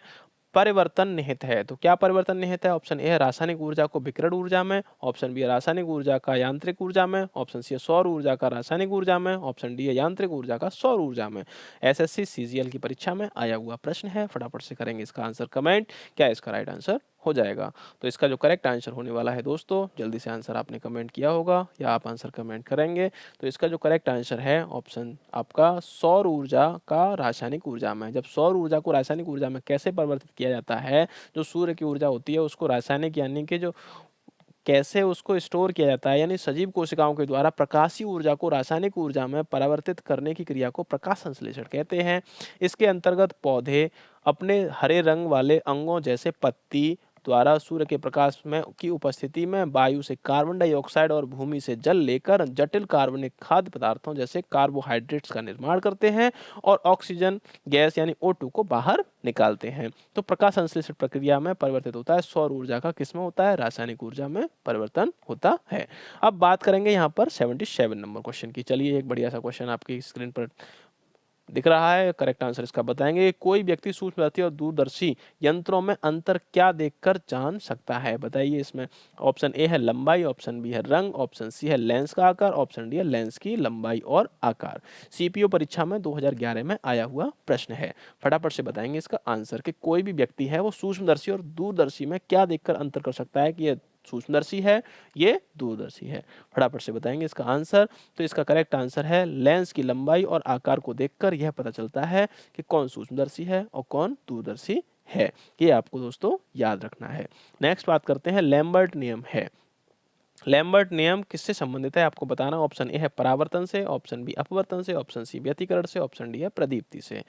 परिवर्तन निहित है। तो क्या परिवर्तन निहित है। ऑप्शन ए है रासायनिक ऊर्जा को विकिरण ऊर्जा में, ऑप्शन बी है रासायनिक ऊर्जा का यांत्रिक ऊर्जा में, ऑप्शन सी है सौर ऊर्जा का रासायनिक ऊर्जा में, ऑप्शन डी है यांत्रिक ऊर्जा का सौर ऊर्जा में। एसएससी सीजीएल की परीक्षा में आया हुआ प्रश्न है। फटाफट से करेंगे इसका आंसर कमेंट, क्या इसका राइट आंसर हो जाएगा। तो इसका जो करेक्ट आंसर होने वाला है दोस्तों, जल्दी से आंसर आपने कमेंट किया होगा या आप आंसर कमेंट करेंगे। तो इसका जो करेक्ट आंसर है ऑप्शन आपका सौर ऊर्जा का रासायनिक ऊर्जा में। जब सौर ऊर्जा को रासायनिक ऊर्जा में कैसे परिवर्तित किया जाता है, जो सूर्य की ऊर्जा होती है उसको रासायनिक यानी कि जो कैसे उसको स्टोर किया जाता है, यानी सजीव कोशिकाओं के द्वारा प्रकाशीय ऊर्जा को रासायनिक ऊर्जा में परिवर्तित करने की क्रिया को प्रकाश संश्लेषण कहते हैं। इसके अंतर्गत पौधे अपने हरे रंग वाले अंगों जैसे पत्ती द्वारा सूर्य के प्रकाश में की उपस्थिति में वायु से कार्बन डाइऑक्साइड और भूमि से जल लेकर जटिल कार्बनिक खाद्य पदार्थों जैसे कार्बोहाइड्रेट्स का निर्माण करते हैं और ऑक्सीजन गैस यानी O2 को बाहर निकालते हैं। तो प्रकाश संश्लेषण प्रक्रिया में परिवर्तित होता है सौर ऊर्जा का, किसमें होता है, रासायनिक ऊर्जा में परिवर्तन होता है। अब बात करेंगे यहाँ पर 77 नंबर क्वेश्चन की। चलिए एक बढ़िया सा क्वेश्चन आपकी स्क्रीन पर दिख रहा है? करेक्ट आंसर इसका बताएंगे। कोई व्यक्ति सूक्ष्मदर्शी और दूरदर्शी यंत्रों में अंतर क्या देखकर जान सकता है? बताइए इसमें। ऑप्शन ए है लंबाई, ऑप्शन बी है रंग, ऑप्शन सी है लेंस का आकार, ऑप्शन डी है लेंस की लंबाई और आकार। सीपीओ परीक्षा में 2011 में आया हुआ प्रश्न है। फटाफट से बताएंगे इसका आंसर कि कोई भी व्यक्ति है वो सूक्ष्मदर्शी और दूरदर्शी में क्या देखकर अंतर कर सकता है कि ये सूक्ष्मदर्शी है, ये दूरदर्शी है। फटाफट से बताएंगे इसका आंसर। तो इसका करेक्ट आंसर है लेंस की लंबाई और आकार को देखकर यह पता चलता है कि कौन सूक्ष्मदर्शी है और कौन दूरदर्शी है। ये आपको दोस्तों याद रखना है। नेक्स्ट बात करते हैं लैम्बर्ट नियम है। लैम्बर्ट नियम किससे संबंधित है आपको बताना। ऑप्शन ए है परावर्तन से, ऑप्शन बी अपवर्तन से, ऑप्शन सी व्यतिकरण से, ऑप्शन डी है प्रदीप्ति से।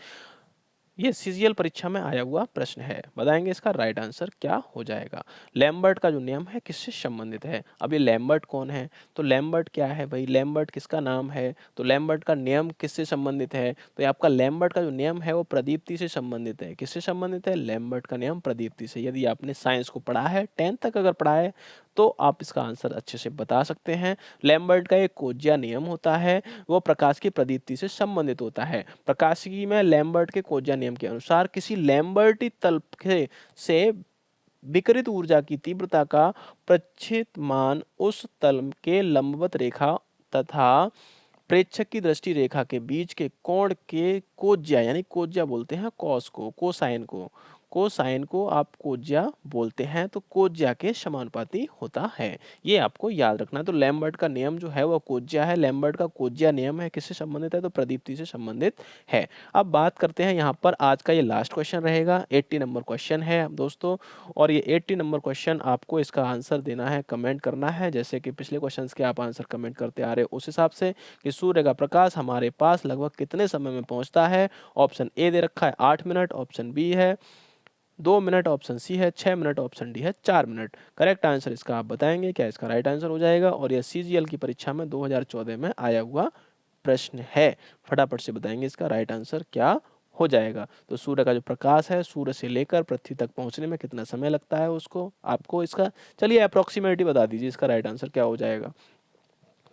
ये सीजीएल परीक्षा में आया हुआ प्रश्न है। बताएंगे इसका राइट आंसर क्या हो जाएगा। लैम्बर्ट का जो नियम है किससे संबंधित है। अब ये लैम्बर्ट कौन है, तो लैम्बर्ट क्या है भाई, लैम्बर्ट किसका नाम है, तो लैम्बर्ट का नियम किससे संबंधित है। तो ये आपका लैम्बर्ट का जो नियम है वो प्रदीप्ति से संबंधित है। किससे संबंधित है, लैम्बर्ट का नियम प्रदीप्ति से। यदि आपने साइंस को पढ़ा है, 10th तक अगर पढ़ा है, तो आप इसका आंसर अच्छे से बता सकते हैं। लैम्बर्ट का एक कोज्या नियम होता है, वो प्रकाश की प्रदीप्ति से संबंधित होता है। प्रकाशिकी में लैम्बर्ट के कोज्या नियम के अनुसार किसी लैम्बर्टी तल से विकिरित ऊर्जा की तीव्रता का प्रच्छित मान उस तल के लंबवत रेखा तथा प्रेक्षक की दृष्टि रेखा के बीच के कोण के कोज्या, यानी कोज्या बोलते हैं कॉस को, कोसाइन को आप कोज्या बोलते हैं, तो कोज्या के समानुपाती होता है। ये आपको याद रखना है। तो लैम्बर्ट का नियम जो है वो कोज्या है। लैम्बर्ट का कोज्या नियम है, किससे संबंधित है, तो प्रदीप्ति से संबंधित है। अब बात करते हैं यहाँ पर, आज का ये लास्ट क्वेश्चन रहेगा, 80 नंबर क्वेश्चन है दोस्तों। और ये 80 नंबर क्वेश्चन आपको इसका आंसर देना है, कमेंट करना है, जैसे कि पिछले क्वेश्चन के आप आंसर कमेंट करते आ रहे हो उस हिसाब से, कि सूर्य का प्रकाश हमारे पास लगभग कितने समय में पहुंचता है। ऑप्शन ए दे रखा है 8 मिनट, ऑप्शन बी है 2 मिनट, ऑप्शन सी है 6 मिनट, ऑप्शन डी है 4 मिनट। करेक्ट आंसर इसका आप बताएंगे, क्या इसका राइट आंसर हो जाएगा। और यह सीजीएल की परीक्षा में 2014 में आया हुआ प्रश्न है। फटाफट से बताएंगे इसका राइट आंसर क्या हो जाएगा। तो सूर्य का जो प्रकाश है, सूर्य से लेकर पृथ्वी तक पहुंचने में कितना समय लगता है उसको, आपको इसका चलिए अप्रोक्सीमेटली बता दीजिए, इसका राइट आंसर क्या हो जाएगा।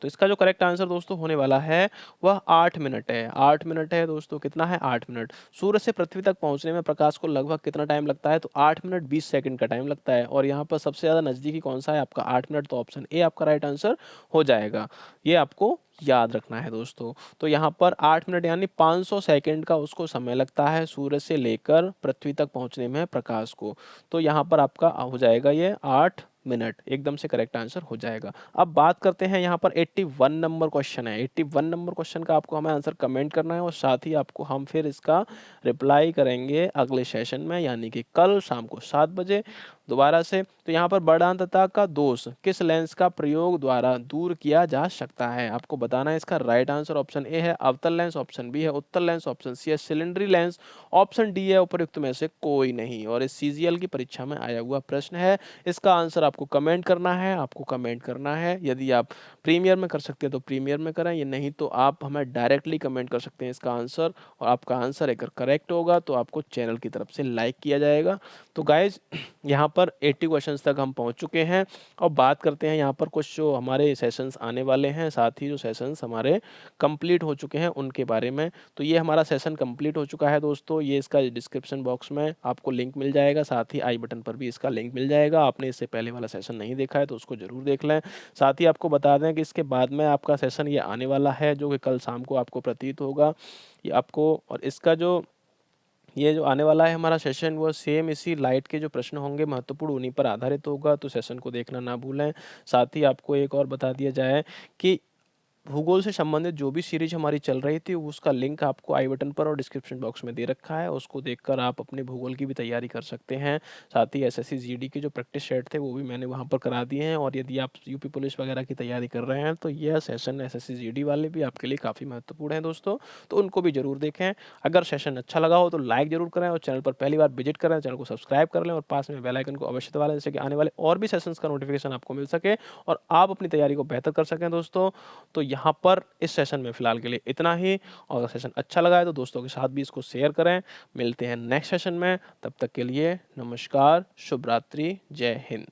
तो इसका जो करेक्ट आंसर दोस्तों होने वाला है वह 8 मिनट है। 8 मिनट है दोस्तों, कितना है 8 मिनट। सूर्य से पृथ्वी तक पहुंचने में प्रकाश को लगभग कितना टाइम लगता है, तो 8 मिनट 20 सेकंड का टाइम लगता है। और यहाँ पर सबसे ज़्यादा नज़दीकी कौन सा है आपका, 8 मिनट, तो ऑप्शन ए आपका राइट आंसर हो जाएगा। ये आपको याद रखना है दोस्तों। तो यहाँ पर 8 मिनट यानी 500 सेकंड का उसको समय लगता है सूर्य से लेकर पृथ्वी तक पहुंचने में प्रकाश को। तो यहाँ पर आपका हो जाएगा ये 8 मिनट, एकदम से करेक्ट आंसर हो जाएगा। अब बात करते हैं यहाँ पर 81 नंबर क्वेश्चन है। 81 नंबर क्वेश्चन का आपको हमें आंसर कमेंट करना है, और साथ ही आपको हम फिर इसका रिप्लाई करेंगे अगले सेशन में, यानी कि कल शाम को 7 बजे दोबारा से। तो यहाँ पर वर्णांतता का दोष किस लेंस का प्रयोग द्वारा दूर किया जा सकता है, आपको बताना है। इसका राइट आंसर ऑप्शन ए है अवतल लेंस, ऑप्शन बी है उत्तल लेंस, ऑप्शन सी है सिलेंडरी लेंस, ऑप्शन डी है उपयुक्त में से कोई नहीं। और इस सीजीएल की परीक्षा में आया हुआ प्रश्न है। इसका आंसर आपको कमेंट करना है, आपको कमेंट करना है। यदि आप प्रीमियर में कर सकते हैं तो प्रीमियर में करें, ये नहीं तो आप हमें डायरेक्टली कमेंट कर सकते हैं इसका आंसर। और आपका आंसर अगर करेक्ट होगा तो आपको चैनल की तरफ से लाइक किया जाएगा। तो गाइज यहाँ पर 80 क्वेश्चंस तक हम पहुँच चुके हैं। और बात करते हैं यहाँ पर कुछ जो हमारे सेशंस आने वाले हैं, साथ ही जो सेशंस हमारे कंप्लीट हो चुके हैं उनके बारे में। तो ये हमारा सेशन कंप्लीट हो चुका है दोस्तों। ये इसका डिस्क्रिप्शन बॉक्स में आपको लिंक मिल जाएगा, साथ ही आई बटन पर भी इसका लिंक मिल जाएगा। आपने इससे पहले वाला सेशन नहीं देखा है तो उसको जरूर देख लें। साथ ही आपको बता दें कि इसके बाद में आपका सेशन ये आने वाला है, जो कि कल शाम को आपको प्रतीत होगा ये आपको। और इसका जो ये जो आने वाला है हमारा सेशन, वो सेम इसी लाइट के जो प्रश्न होंगे महत्वपूर्ण उन्हीं पर आधारित होगा। तो सेशन को देखना ना भूलें। साथ ही आपको एक और बता दिया जाए कि भूगोल से संबंधित जो भी सीरीज हमारी चल रही थी उसका लिंक आपको आई बटन पर और डिस्क्रिप्शन बॉक्स में दे रखा है, उसको देखकर आप अपने भूगोल की भी तैयारी कर सकते हैं। साथ ही एसएससी जीडी के जो प्रैक्टिस सेट थे वो भी मैंने वहां पर करा दिए हैं। और यदि आप यूपी पुलिस वगैरह की तैयारी कर रहे हैं तो यह सेशन एसएससी जीडी वाले भी आपके लिए काफ़ी महत्वपूर्ण है दोस्तों, तो उनको भी जरूर देखें। अगर सेशन अच्छा लगा हो तो लाइक जरूर करें, और चैनल पर पहली बार विजिट करें चैनल को सब्सक्राइब कर लें, और पास में बेल आइकन को अवश्य दबा लें, जैसे कि आने वाले और भी सेशंस का नोटिफिकेशन आपको मिल सके और आप अपनी तैयारी को बेहतर कर सकें दोस्तों। तो यहाँ पर इस सेशन में फिलहाल के लिए इतना ही। और अगर सेशन अच्छा लगा है तो दोस्तों के साथ भी इसको शेयर करें। मिलते हैं नेक्स्ट सेशन में, तब तक के लिए नमस्कार, शुभ रात्रि, जय हिंद।